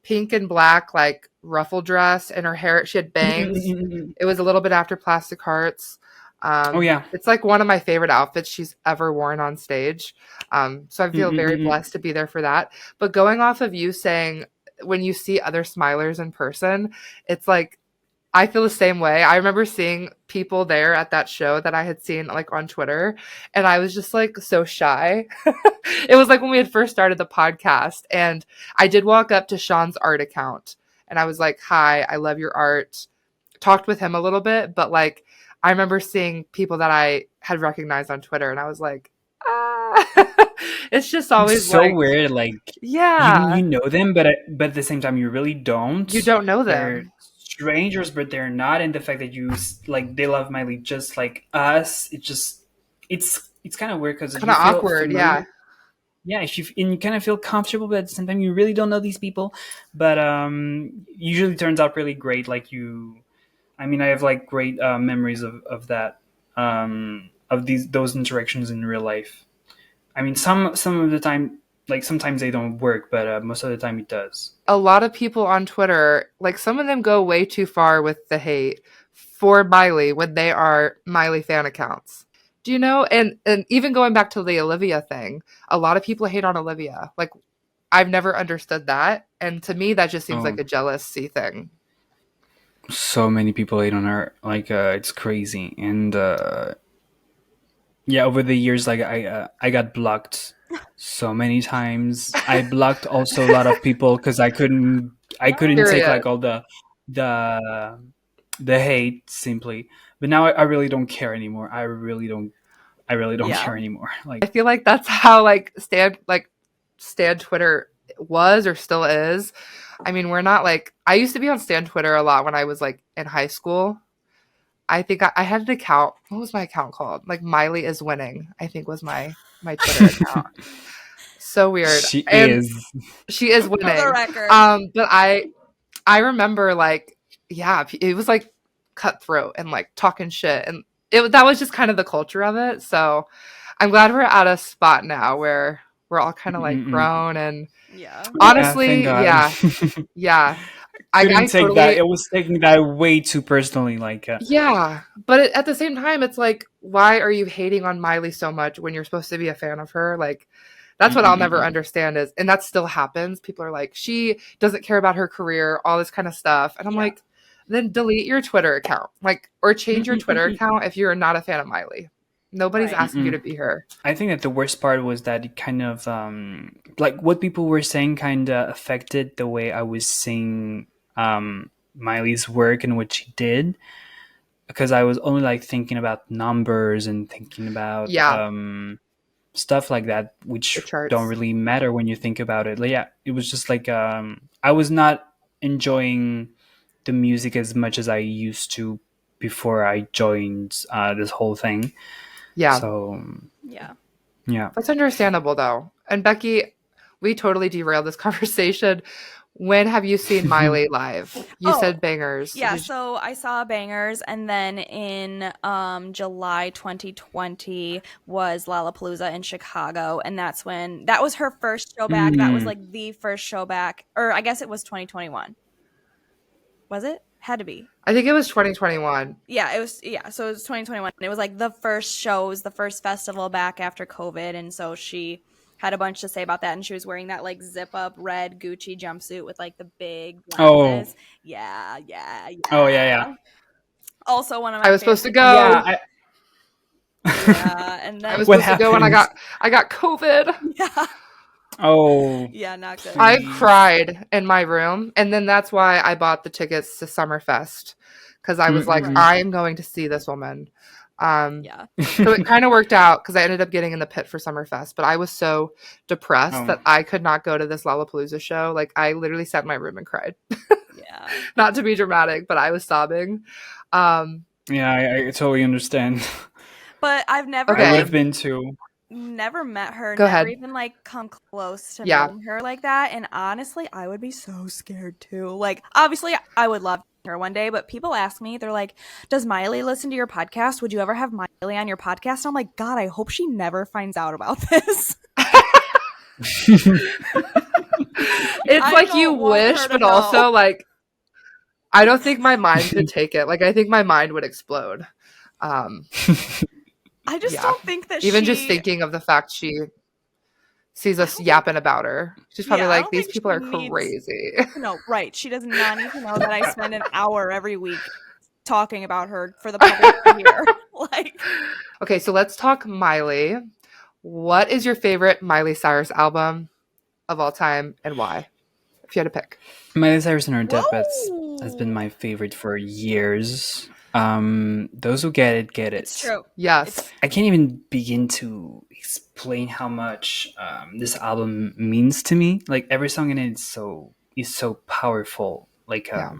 and black like ruffle dress, and her hair? She had bangs. Mm-mm-mm-mm. It was a little bit after Plastic Hearts. Oh yeah. It's like one of my favorite outfits she's ever worn on stage. So I feel very Mm-mm-mm-mm. blessed to be there for that. But going off of you saying when you see other smilers in person, it's like I feel the same way. I remember seeing people there at that show that I had seen like on Twitter, and I was just like so shy. It was like when we had first started the podcast, and I did walk up to Sean's art account and I was like, "Hi, I love your art." Talked with him a little bit, but like I remember seeing people that I had recognized on Twitter and I was like, "Ah." It's just It's always so like, weird. Like yeah, you know them, but at the same time you really don't. you don't know They're them. strangers, but they're not. And the fact that like they love Miley just like us, it's kind of weird because It's kind you of feel awkward, familiar. yeah. Yeah, if and you kind of feel comfortable, but at the same time you really don't know these people. But usually turns out really great. Like I mean, I have like great memories of that, of those interactions in real life. I mean, some of the time, like sometimes they don't work, but most of the time it does. A lot of people on Twitter, like some of them go way too far with the hate for Miley when they are Miley fan accounts. Do you know? And even going back to the Olivia thing, a lot of people hate on Olivia. Like I've never understood that, and to me that just seems like Oh, a jealousy thing. so many people hate on her. Like it's crazy, and yeah, over the years, like I got blocked so many times. I blocked also a lot of people because I couldn't take Period. like all the the hate simply. But now I really don't care anymore. I really don't Yeah. care anymore. I Like feel like that's how Stan Twitter was or still is. I mean, we're not like I used to be on Stan Twitter a lot when I was like in high school. I think I had an account. What was my account called? Like Miley is winning, I think was my Twitter account. So weird. she And is. she is For the winning. record. But I remember like yeah, it was like cutthroat and like talking shit and that was just kind of the culture of it. So I'm glad we're at a spot now where we're all kind of like Mm-mm. grown and Yeah. Yeah, thank honestly, God. yeah. I Couldn't take that. totally, It was taking that way too personally. Like, yeah. But at the same time, it's like, why are you hating on Miley so much when you're supposed to be a fan of her? Like, that's what I'll never mm-mm-mm-mm. understand is, and that still happens. People are like, she doesn't care about her career, all this kind of stuff. And I'm Yeah. like, then delete your Twitter account, like, or change your Twitter Mm-mm-mm-mm. account if you're not a fan of Miley. Nobody's Right. asking you to Mm-mm. be her. I think that the worst part was that it kind of like what people were saying kind of affected the way I was seeing Miley's work and what she did, because I was only like thinking about numbers and thinking about Yeah, stuff like that, the which don't charts. really matter when you think about it. Like, yeah, it was just like I was not enjoying the music as much as I used to before I joined this whole thing. Yeah, So Yeah. yeah. that's understandable though. And Becky, we totally derailed this conversation. When have you seen Miley live? You Oh, said bangers. yeah, Did you- so I saw Bangers, and then in July 2020 was Lollapalooza in Chicago, and that was her first show back. That was Mm. like the first show back, or I guess it was 2021. Was it? Had to be. I think it was 2021. Yeah, it was. Yeah, so it was 2021. It was like the first shows, the first festival back after COVID, and so she had a bunch to say about that, and she was wearing that like zip up red Gucci jumpsuit with like the big Oh. glasses. Yeah, yeah, yeah. Oh yeah. Also, one of my I was supposed to favorite- go. Yeah. Yeah, and I then was What supposed to go and happened? I got COVID. yeah, Oh. yeah, not good. I Please. cried in my room, and then that's why I bought the tickets to Summerfest because I was like, Mm-mm. I'm going to see this woman. Yeah, So it kind of worked out because I ended up getting in the pit for Summerfest, but I was so depressed Oh. that I could not go to this Lollapalooza show. Like I literally sat in my room and cried. yeah. Not to be dramatic, but I was sobbing. Yeah, I totally understand. But I've never Okay. I would like have been too. never met her. Go never ahead. even like come close to Yeah. meeting her like that. And honestly, I would be so scared too. Like, obviously, I would love her one day, but people ask me, they're like, "Does Miley listen to your podcast? Would you ever have Miley on your podcast?" And I'm like, God, I hope she never finds out about this. It's I like don't you want her wish, to but know. also like I don't think my mind could take it. Like I think my mind would explode. I just Yeah. don't think that Even she. just thinking of the fact she sees us yapping about her. She's probably Yeah, I like, don't these think people she are needs- crazy. No, right. She does not need to know that I spend an hour every week talking about her for the public to hear. Like, Okay, so let's talk Miley. What is your favorite Miley Cyrus album of all time and why? If you had to pick. Miley Cyrus and Her Deathbeds has whoa. been my favorite for years. Those who get it, get it. It's true. Yes. I can't even begin to explain how much this album means to me. Like every song in it is so powerful. Like Yeah.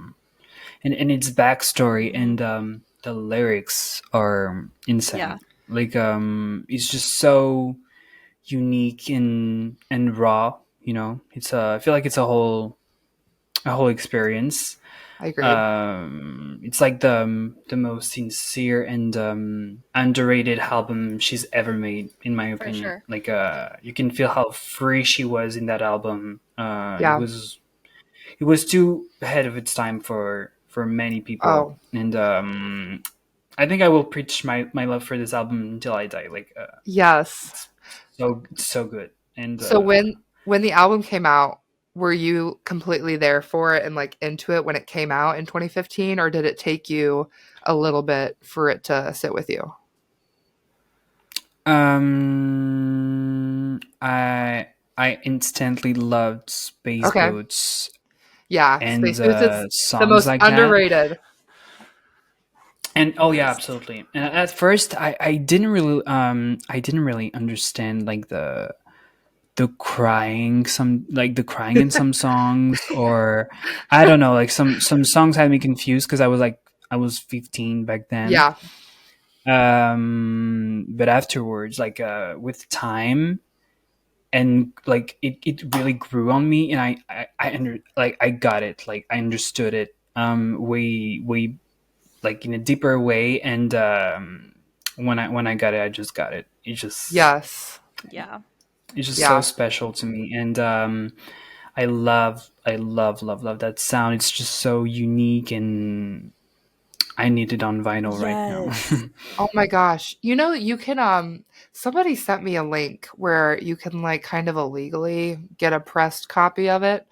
and its backstory and the lyrics are insane. Yeah. Like it's just so unique and raw. You know, I feel like it's a whole experience. I agree. It's like the most sincere and underrated album she's ever made, in my For opinion. sure. Like you can feel how free she was in that album. Yeah. It was too ahead of its time for many people. Oh. And I think I will preach my love for this album until I die. Like Yes. so good. And So when the album came out, were you completely there for it and like into it when it came out in 2015, or did it take you a little bit for it to sit with you? I instantly loved Space Okay. Boats Yeah, and Space Boots is songs the most like that. underrated. And oh yeah, absolutely. And at first, I didn't really understand like the crying in some songs, or I don't know, like some songs had me confused because I was 15 back then. Yeah, But afterwards, like with time, and like it really grew on me, and I got it, like I understood it way like in a deeper way, and when I got it, I just got it. It just yes. Yeah. It's just so Yeah. special to me, and I love that sound. It's just so unique, and I need it on vinyl right now. Yes. Oh my gosh. You know, you can somebody sent me a link where you can like kind of illegally get a pressed copy of it.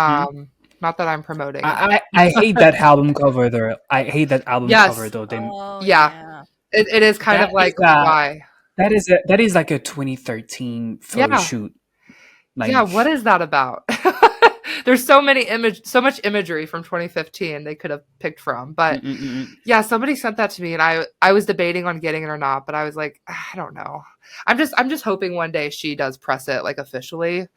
Hmm? Not that I'm promoting it. I hate that album cover though. I hate that album cover Yes. though. They Oh Yeah. yeah. It is kind that of is like why. that is like a 2013 photo Yeah. shoot. Yeah, Like, what is that about? There's so much imagery from 2015 they could have picked from. But mm-mm-mm. yeah, somebody sent that to me and I was debating on getting it or not, but I was like, I don't know. I'm just hoping one day she does press it like officially.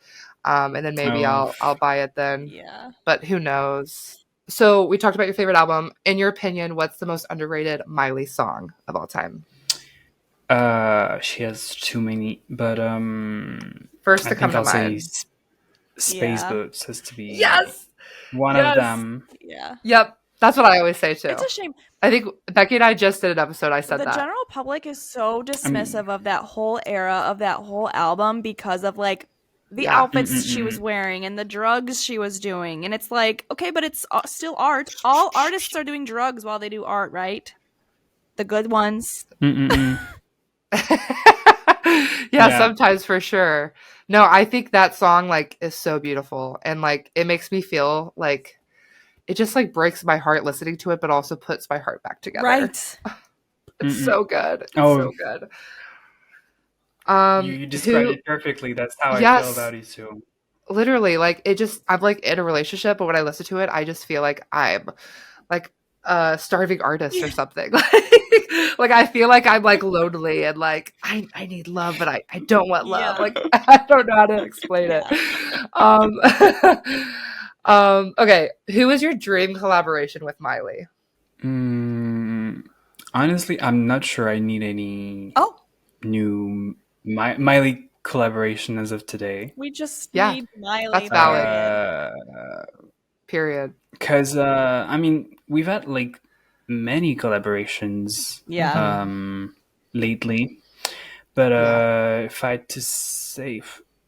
And then maybe Oh, I'll buy it then. Yeah. But who knows? So we talked about your favorite album. In your opinion, what's the most underrated Miley song of all time? she has too many, but First I to come think to I'll say mind. Space Yeah. Boats has to be Yes. one of Yes. them. Yeah. Yep. That's what I always say too. It's a shame. I think Becky and I just did an episode. I said The that. general public is so I mean, dismissive of that whole era of that whole album because of like the Yeah. outfits she was wearing and the drugs she was doing. And it's like, okay, but it's still art. All artists are doing drugs while they do art, right? The good ones. mm-mm-mm. Yeah, Yeah. sometimes for sure. No, I think that song like is so beautiful and like it makes me feel like it just like breaks my heart listening to it, but also puts my heart back together. Right. It's Mm-mm. so good. It's Oh, so good. you described Who? it perfectly. That's how I feel Yes, about it too. literally. Like it just, I'm like in a relationship, but when I listen to it, I just feel like I'm like a starving artist or something. Like I feel like I'm like lonely and like I need love, but I don't want love. Yeah. Like I don't know how to explain it. Yeah. Um, okay, who is your dream collaboration with Miley? Mm, honestly, I'm not sure I need any Oh, new Miley collaboration as of today. we just Yeah, need Miley, that's valid. period. Period. Because I mean, we've had like many collaborations Yeah. lately, but Yeah. if I had to say,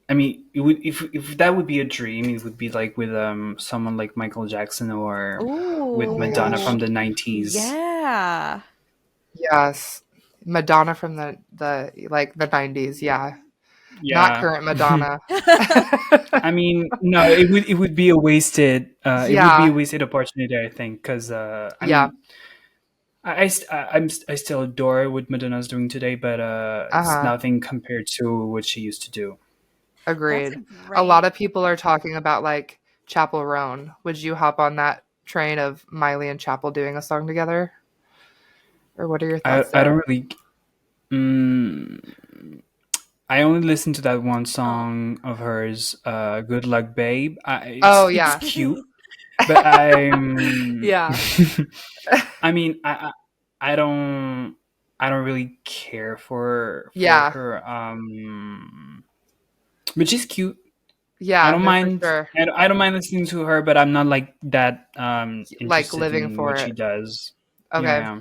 I mean, it would, if that would be a dream, it would be like with someone like Michael Jackson or with Oh my Madonna gosh. from the 90s. Yeah. Yes. Madonna from the like the 90s, yeah. Not Yeah. current Madonna. I mean, no, it would be a wasted Yeah. opportunity, I think, because I Yeah. mean, I still adore what Madonna's doing today, but it's Uh-huh. nothing compared to what she used to do. That's a Agreed. A lot great. of people are talking about like Chapel Roan. Would you hop on that train of Miley and Chapel doing a song together? Or what are your thoughts I there? don't really. Mm, I only listened to that one Oh. song of hers, "Good Luck, Babe." Oh It's yeah. cute, but I'm. Yeah. I mean, I don't really care for Yeah. her. But she's cute. I Yeah, don't no for mind. sure. I don't mind listening to her, but I'm not like that Like interested living in for what she it. does. Okay. Yeah.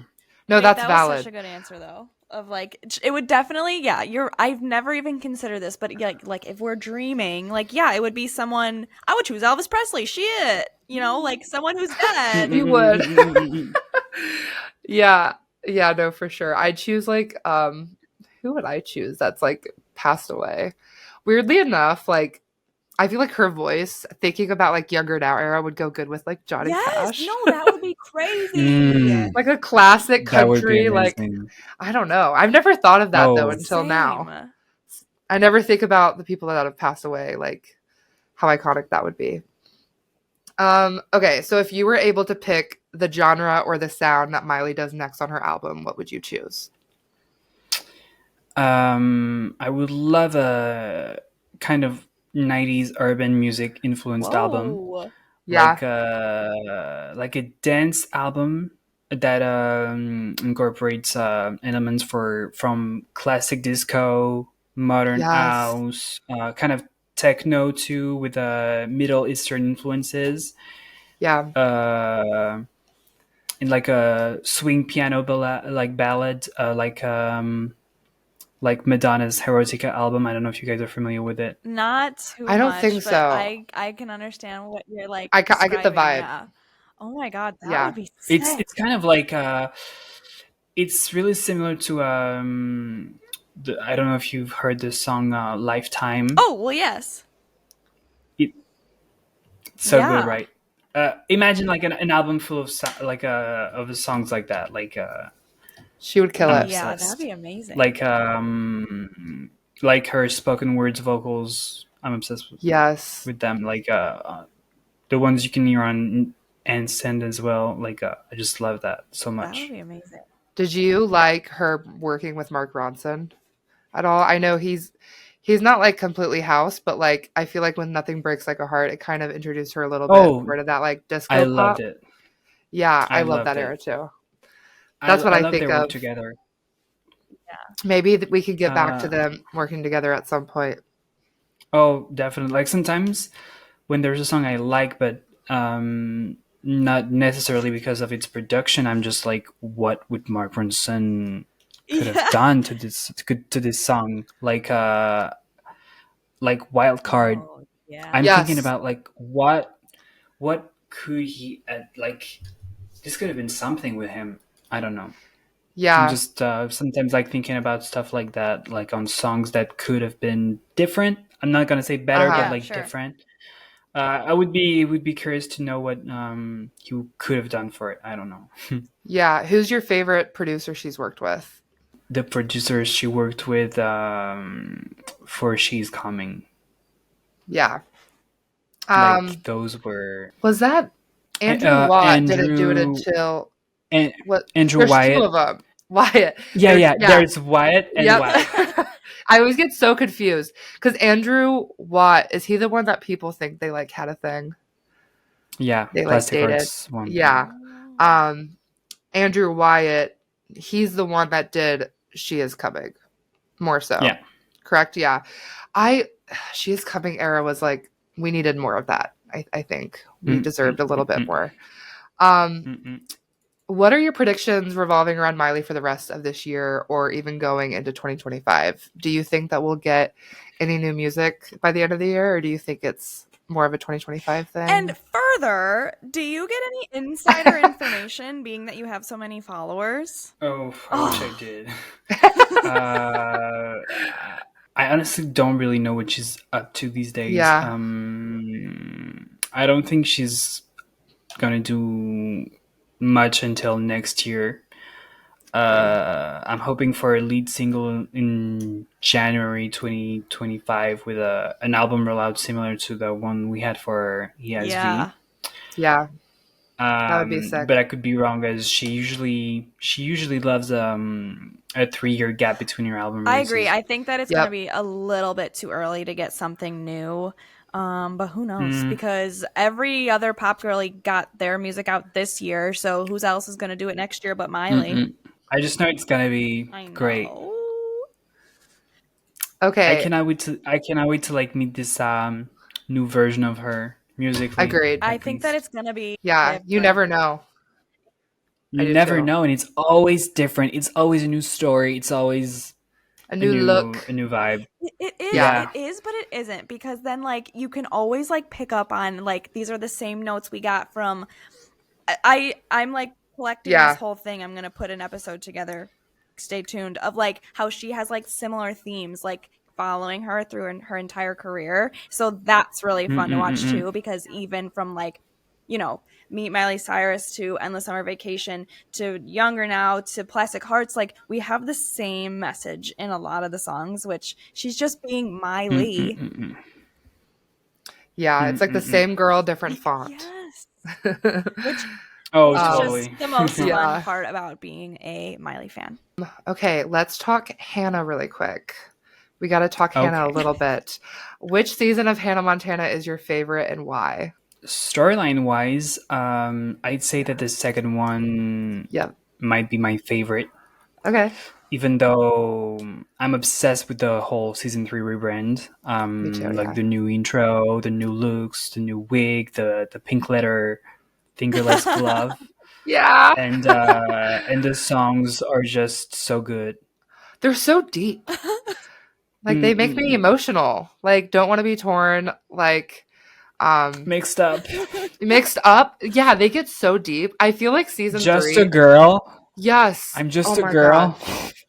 No, Wait, that's that was such valid. a good answer though. Of like it would definitely, yeah, I've never even considered this, but yeah, like if we're dreaming, like yeah, it would be someone I would choose Elvis Presley. Shit. You know, like someone who's dead. You would. Yeah. Yeah, no, for sure. I'd choose like who would I choose that's like passed away? Weirdly enough, like I feel like her voice, thinking about like younger now era would go good with like Johnny Yes, Cash. no, that would be crazy. Mm, Like a classic that would be country, like amazing. I don't know. I've never thought of that though Oh, until now. Same. I never think about the people that have passed away, like how iconic that would be. Okay, so if you were able to pick the genre or the sound that Miley does next on her album, what would you choose? I would love a kind of 90s urban music influenced album, Whoa. Yeah. like a dance album that incorporates elements from classic disco, modern Yes. house, kind of techno too, with Middle Eastern influences, Yeah. in like a swing piano ballad, like like Madonna's Erotica album. I don't know if you guys are familiar with it. Not too I don't much, think but so. I can understand what you're like I get the describing. vibe. Yeah. Oh my God, that would Yeah. be It's sick. it's kind of like it's really similar to I don't know if you've heard the song Lifetime. Oh, well, yes. It's so good, Yeah. right? Imagine like an album full of of songs like that. She would kill I'm it. Yeah, that'd obsessed. be amazing. Like her spoken words vocals. I'm obsessed Yes. with them. The ones you can hear on Handstand as well. I just love that so That would much. be amazing. Did you like her working with Mark Ronson at all? I know he's not like completely house, but like I feel like when Nothing Breaks Like a Heart, it kind of introduced her a little bit Oh, more to that like I disco loved pop. it. Yeah, I I love loved that it. era too. That's what I I love think their work of. together. Maybe we could get back to Uh, them working together at some point. oh, definitely. Like sometimes when there's a song I like, but not necessarily because of its production, I'm just like, what would Mark Ronson could have Yeah. done to this song? Like Wild Card. Oh, yeah. I'm thinking Yes. about like what could he like? This could have been something with him. I don't know. I'm Yeah. just sometimes like thinking about stuff like that, like on songs that could have been different. I'm not gonna say better, but Uh-huh. Yeah, like sure. different. I would be curious to know what he could have done for it. I don't know. Yeah. Who's your favorite producer she's worked with? The producers she worked with for She's Coming, Yeah. like those were Was that Andrew Watt didn't do it Andrew until and what? Andrew There's two Wyatt. of them. Wyatt. Yeah, yeah. Yeah. There's Wyatt and Yep. Wyatt. I always get so confused because Andrew Watt, is he the one that people think they like had a thing? Yeah, They like Plastic dated. Hearts one. Yeah. Andrew Wyatt, he's the one that did She Is Coming. More so. Yeah. Correct? Yeah. She Is Coming era was like, we needed more of that. I think we deserved a little bit more. What are your predictions revolving around Miley for the rest of this year or even going into 2025? Do you think that we'll get any new music by the end of the year, or do you think it's more of a 2025 thing? And further, do you get any insider information, being that you have so many followers? Oh, I wish I did. I honestly don't really know what she's up to these days. Yeah. I don't think she's gonna do much until next year. I'm hoping for a lead single in January 2025 with an album rollout similar to the one we had for ESV. Yeah. Yeah. That would be sick. But I could be wrong, as she usually loves a 3-year gap between her album I releases. agree. I think that it's Yep. going to be a little bit too early to get something new. But who knows? Because every other pop girlie got their music out this year, so who else is going to do it next year but Miley? I just know it's gonna be I know. great. Okay. I cannot wait to like meet this new version of her musically. Agreed. I think that it's going to be Yeah. You different. never know. I You do never too. know, and it's always different. It's always a new story. It's always A new look. a new vibe. It is, Yeah. it is, but it isn't, because then like you can always like pick up on like these are the same notes we got from. I'm like collecting Yeah. this whole thing. I'm gonna put an episode together. Stay tuned, of like how she has like similar themes like following her through her entire career. So that's really fun to watch too, because even from like, you know, Meet Miley Cyrus to Endless Summer Vacation to Younger Now to Plastic Hearts, like we have the same message in a lot of the songs, which she's just being Miley. Yeah. It's like the same girl, different font. Yes. Which, Oh, It's totally. just the most Yeah. fun part about being a Miley fan. okay, let's talk Hannah really quick. We got to talk Hannah a Okay. little bit. Which season of Hannah Montana is your favorite and why? Storyline wise, I'd say that the second one Yep. might be my favorite. Okay. Even though I'm obsessed with the whole season 3 rebrand, Me too, like yeah. the new intro, the new looks, the new wig, the pink leather fingerless glove, Yeah. and the songs are just so good. They're so deep. Like they make me emotional. Like don't want to be torn. Like Mixed up. mixed up. Yeah, they get so deep. I feel like season Just 3. a girl. Yes. I'm just Oh a my God. girl.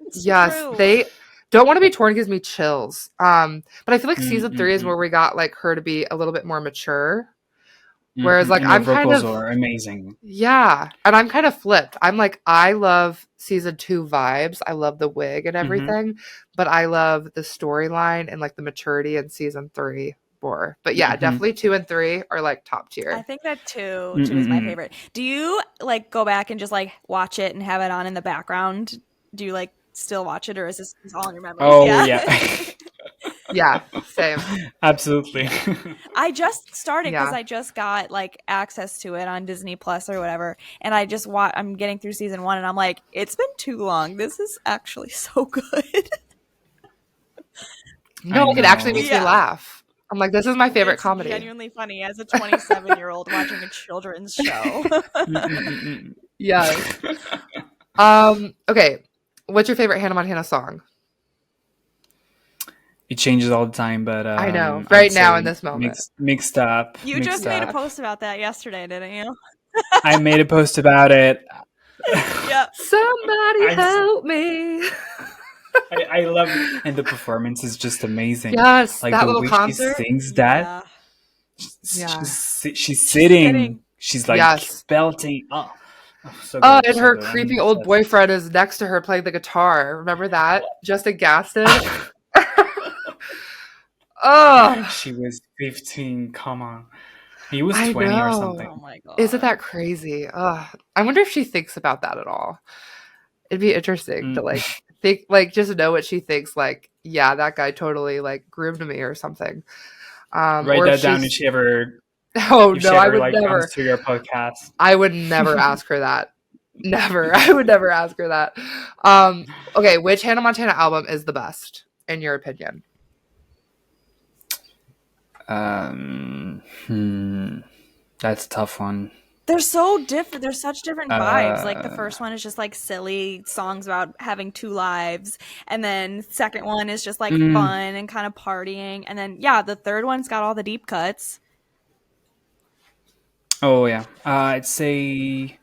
It's Yes, true. they don't want to be torn gives me chills. But I feel like season 3 is Mm-mm-mm. where we got like her to be a little bit more mature. Whereas like And her I'm kind vocals of are amazing. yeah, and I'm kind of flipped. I'm like I love season 2 vibes. I love the wig and Mm-hmm. everything, but I love the storyline and like the maturity in season 3 more. But yeah, Mm-hmm. definitely 2 and 3 are like top tier. I think that two is my favorite. Do you like go back and just like watch it and have it on in the background? Do you like still watch it, or is this all in your memories? Oh yeah. Yeah, same. Absolutely. I just started because Yeah. I just got like access to it on Disney Plus or whatever, and I just I'm getting through season 1, and I'm like, it's been too long. This is actually so good. No, it actually know. makes me laugh. I'm like, this is my favorite It's comedy. genuinely funny as a 27-year-old watching a children's show. Yes. Okay. What's your favorite Hannah Montana song? It changes all the time, but I know. I'd Right now say in this moment. mixed up. You mixed just made a up. post about that yesterday, didn't you? I made a post about it. Yep. Somebody help me. I love it. And the performance is just amazing. Yes, Like that the little way concert. she sings that. Yeah. Yeah. She's sitting. sitting. She's like Yes. belting. Oh, so good. And so her good. I'm creepy old obsessed. boyfriend is next to her playing the guitar. Remember that? Justin Gaston. Oh, She was 15. Come on. He was I 20 or know. something. Oh my god. Isn't that crazy? I wonder if she thinks about that at all. It'd be interesting to like think, like just know what she thinks. Like, yeah, that guy totally like groomed me or something. Write or that if down she's- if she ever, Oh if no, she I ever would like never. comes to your podcast. I would never ask her that. Never. I would never ask her that. Okay, which Hannah Montana album is the best in your opinion? That's a tough one. They're so different. They're such different vibes. Like the first one is just like silly songs about having 2 lives, and then second one is just like fun and kind of partying, and then yeah, the third one's got all the deep cuts. Oh yeah, I'd say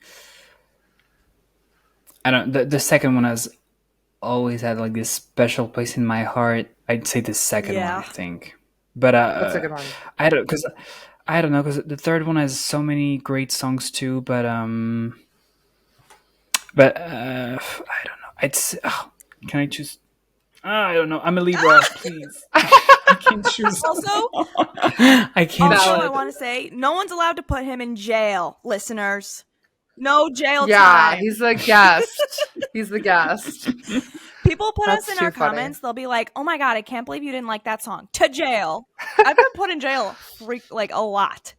I don't. The second one has always had like this special place in my heart. I'd say the second one, I think. But That's a good one. I don't know because the third one has so many great songs too. But I don't know. I'd say, can I choose? I don't know. I'm a Libra. Please, I can't choose. Also, I can't. I want to say no one's allowed to put him in jail, listeners. No jail Yeah, time. he's the guest. He's the guest. People put That's us in too our funny. comments. They'll be like, "Oh my god, I can't believe you didn't like that song." To jail. I've been put in jail like a lot.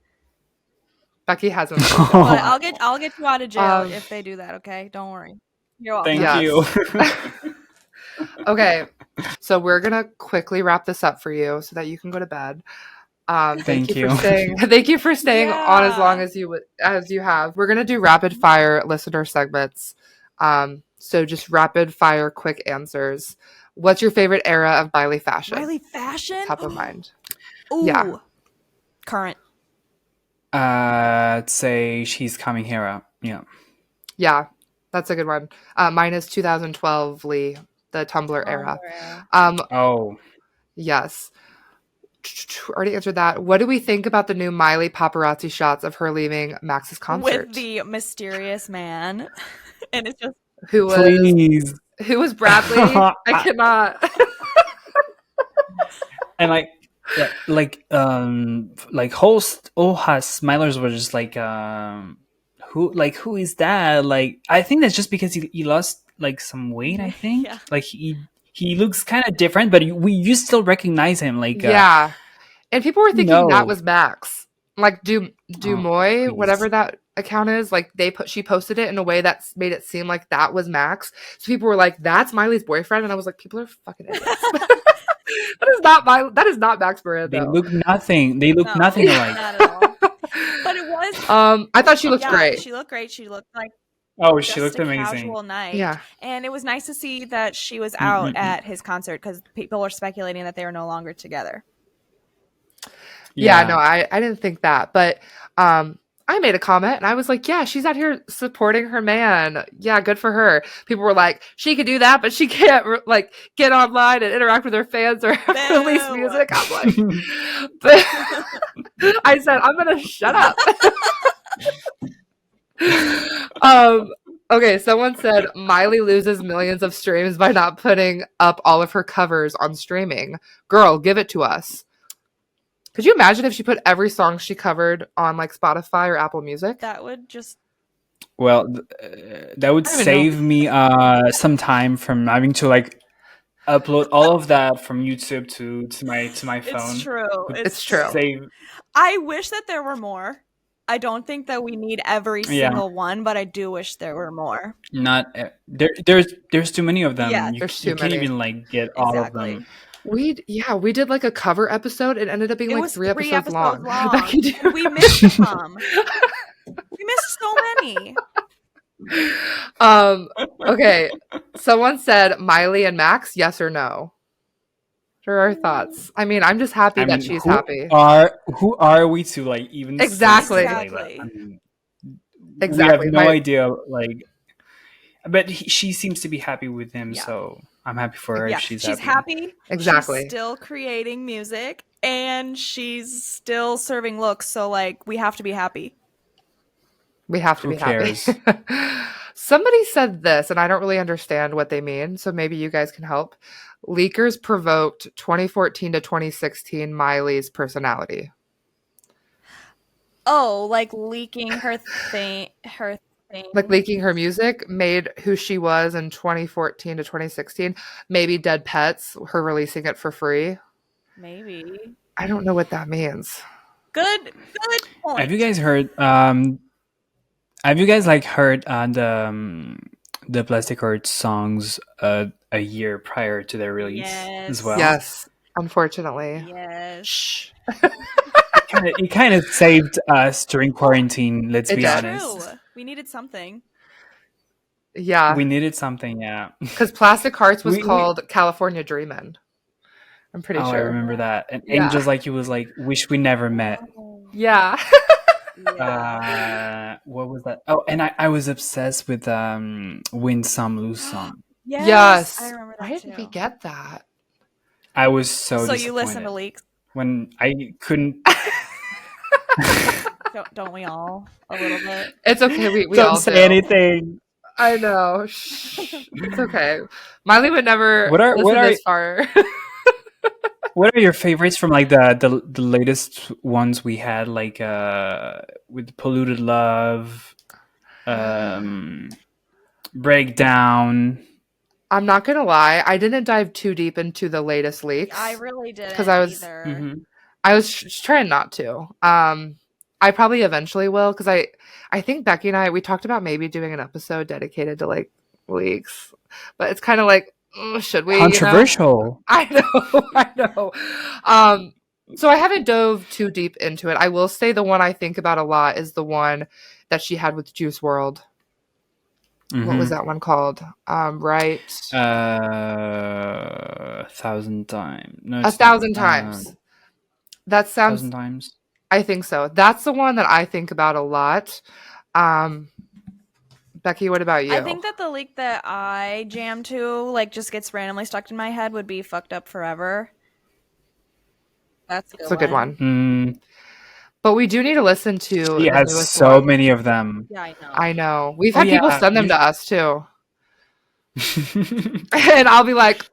Becky hasn't. But I'll get you out of jail if they do that. Okay, don't worry. You're welcome. Thank you. Okay, so we're gonna quickly wrap this up for you so that you can go to bed. Thank you for staying. Thank you for staying on as long as you have. We're gonna do rapid fire listener segments. So just rapid fire, quick answers. What's your favorite era of Miley fashion? Miley fashion? Top of mind. Ooh. Yeah. Current. I'd say She's Coming Here. Yeah. Yeah, that's a good one. Mine is 2012 Lee, the Tumblr era. Yes. Already answered that. What do we think about the new Miley paparazzi shots of her leaving Max's concert? With the mysterious man. And it's just Who was Bradley? I cannot. And host Ojas Smilers were just like who is that? Like I think that's just because he lost like some weight, I think. Yeah. Like he looks kind of different, but you still recognize him. Like yeah, and people were thinking no. that was Max. Like Dumoy, please. whatever that account is, like she posted it in a way that made it seem like that was Max. So people were like, "That's Miley's boyfriend," and I was like, "People are fucking idiots." That is not Max Miranda. They look nothing. They look nothing alike. Not at all. But it was. I thought she looked great. She looked great. She looked like Oh, she just looked a amazing. casual night. Yeah. And it was nice to see that she was out at his concert because people were speculating that they were no longer together. Yeah, no, I didn't think that, but I made a comment and I was like, yeah, she's out here supporting her man. Yeah, good for her. People were like, she could do that, but she can't like get online and interact with her fans or release music. I'm like, I said, I'm gonna shut up. Okay, someone said Miley loses millions of streams by not putting up all of her covers on streaming. Girl, give it to us. Could you imagine if she put every song she covered on like Spotify or Apple Music? That would just Well, that would I don't even save me some time from having to like upload all of that from YouTube to my phone. It's true. It's true. Save. I wish that there were more. I don't think that we need every single one, but I do wish there were more. Not there's too many of them. Yeah, there's you too can't many. even like get all of them. We did like a cover episode. It ended up being It like was 3 episodes long. Becky, we missed some. We missed so many. Okay. Someone said Miley and Max, yes or no? What are our thoughts? I mean, I'm just happy that she's happy. Who are we to like even Exactly. say something like that? I mean, Exactly. we have no idea. Like, but she seems to be happy with him, so I'm happy for her. Yeah, if she's happy. Exactly. She's still creating music and she's still serving looks. So like, we have to be happy. We have to Who be cares? happy. Somebody said this, and I don't really understand what they mean, so maybe you guys can help. Leakers provoked 2014 to 2016 Miley's personality. Oh, like leaking her thing. Like leaking her music made who she was in 2014 to 2016. Maybe Dead Pets, her releasing it for free. Maybe. I don't know what that means. Good point. Have you guys heard? Have you guys like heard the Plastic Heart songs a year prior to their release as well? Yes, unfortunately. Yes. Shh. It kind of saved us during quarantine. Let's be honest. True. We needed something. Yeah. We needed something. Yeah. Because Plastic Hearts was called California Dreamin'. I'm pretty sure. I remember that. And Yeah. Angels Like You was like, Wish We Never Met. Yeah. What was that? Oh, and I was obsessed with Win Some, Lose Some. Yes. I remember that Why didn't we get that? I was so disappointed. you listen to leaks? When I couldn't... Don't we all? A little bit. It's okay. We Don't all say do. anything. I know. Shh. It's okay. Miley would never listen this far. What are your favorites from like the latest ones we had, like with Polluted Love, Breakdown? I'm not gonna lie. I didn't dive too deep into the latest leaks. I really didn't because I was either. I was trying not to. I probably eventually will because I think Becky and we talked about maybe doing an episode dedicated to like leaks, but it's kind of like, should we? Controversial. I know. So I haven't dove too deep into it. I will say the one I think about a lot is the one that she had with Juice WRLD. What was that one called? Right. 1,000 times. No, 1,000 times. That sounds. 1,000 times. I think so. That's the one that I think about a lot. Becky, what about you? I think that the leak that I jam to, like, just gets randomly stuck in my head would be Fucked Up Forever. That's a good one. But we do need to listen to. She has so many of them. Yeah, I know. We've had people send them to us too. And I'll be like,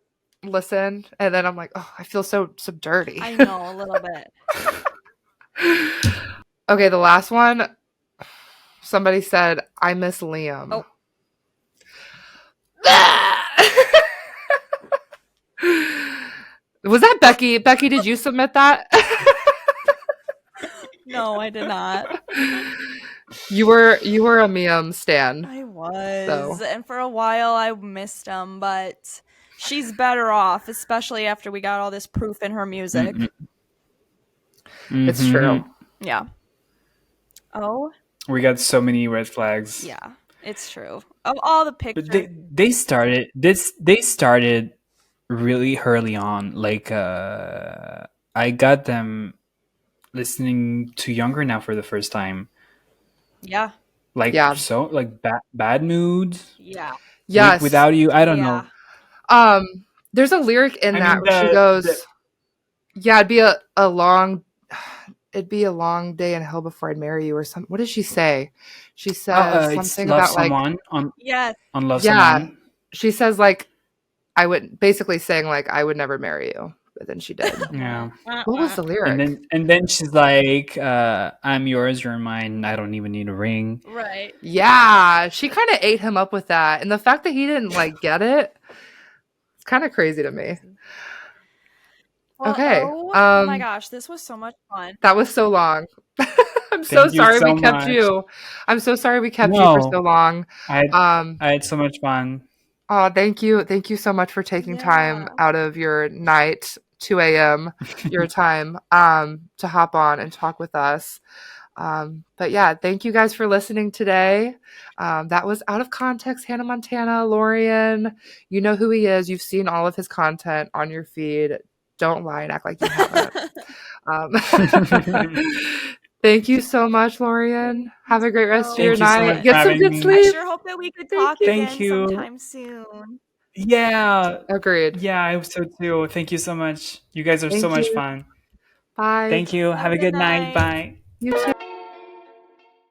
listen. And then I'm like, oh, I feel so dirty. I know, a little bit. Okay, the last one. Somebody said, I miss Liam. Oh. Was that Becky? Becky, did you submit that? No, I did not. You were a Miam stan. I was. So. And for a while I missed him, but she's better off, especially after we got all this proof in her music. It's true. Yeah. Oh. We got so many red flags. Yeah. It's true. Of all the But pictures. they started really early on. Like I got them listening to Younger Now for the first time. Yeah. Like Yeah. so like bad moods. Yeah. Week Yes. Without You. I don't know. There's a lyric in I that mean where she goes, "Yeah, it'd be a long day in hell before I'd marry you," or something. What does she say? She says it's something Love about like, Someone Yes. on Love yeah, Someone. she says like, I would basically saying like I would never marry you, but then she did. Yeah. What was the lyric? And then she's like, I'm yours, you're mine, I don't even need a ring. Right. Yeah, she kind of ate him up with that, and the fact that he didn't like get it, it's kind of crazy to me. Well, Okay, oh my gosh, this was so much fun. that was so long. I'm so Thank you sorry so we kept much. you. I'm so sorry we kept you for so No, long. I had so much fun. Oh, thank you. Thank you so much for taking time Yeah. out of your night, 2 a.m., your time, to hop on and talk with us. But yeah, thank you guys for listening today. That was Out of Context, Hannah Montana, Lorian. You know who he is. You've seen all of his content on your feed. Don't lie and act like you haven't. Thank you so much, Lorian. Have a great rest of your Thank you so much night. for Get some having good me. I sleep. sure hope that we could Thank talk you. again Thank you. sometime soon. Yeah. Agreed. Yeah, I hope so too. Thank you so much. You guys are so Thank much you. fun. Bye. Thank you. Have a good night. Bye. You too.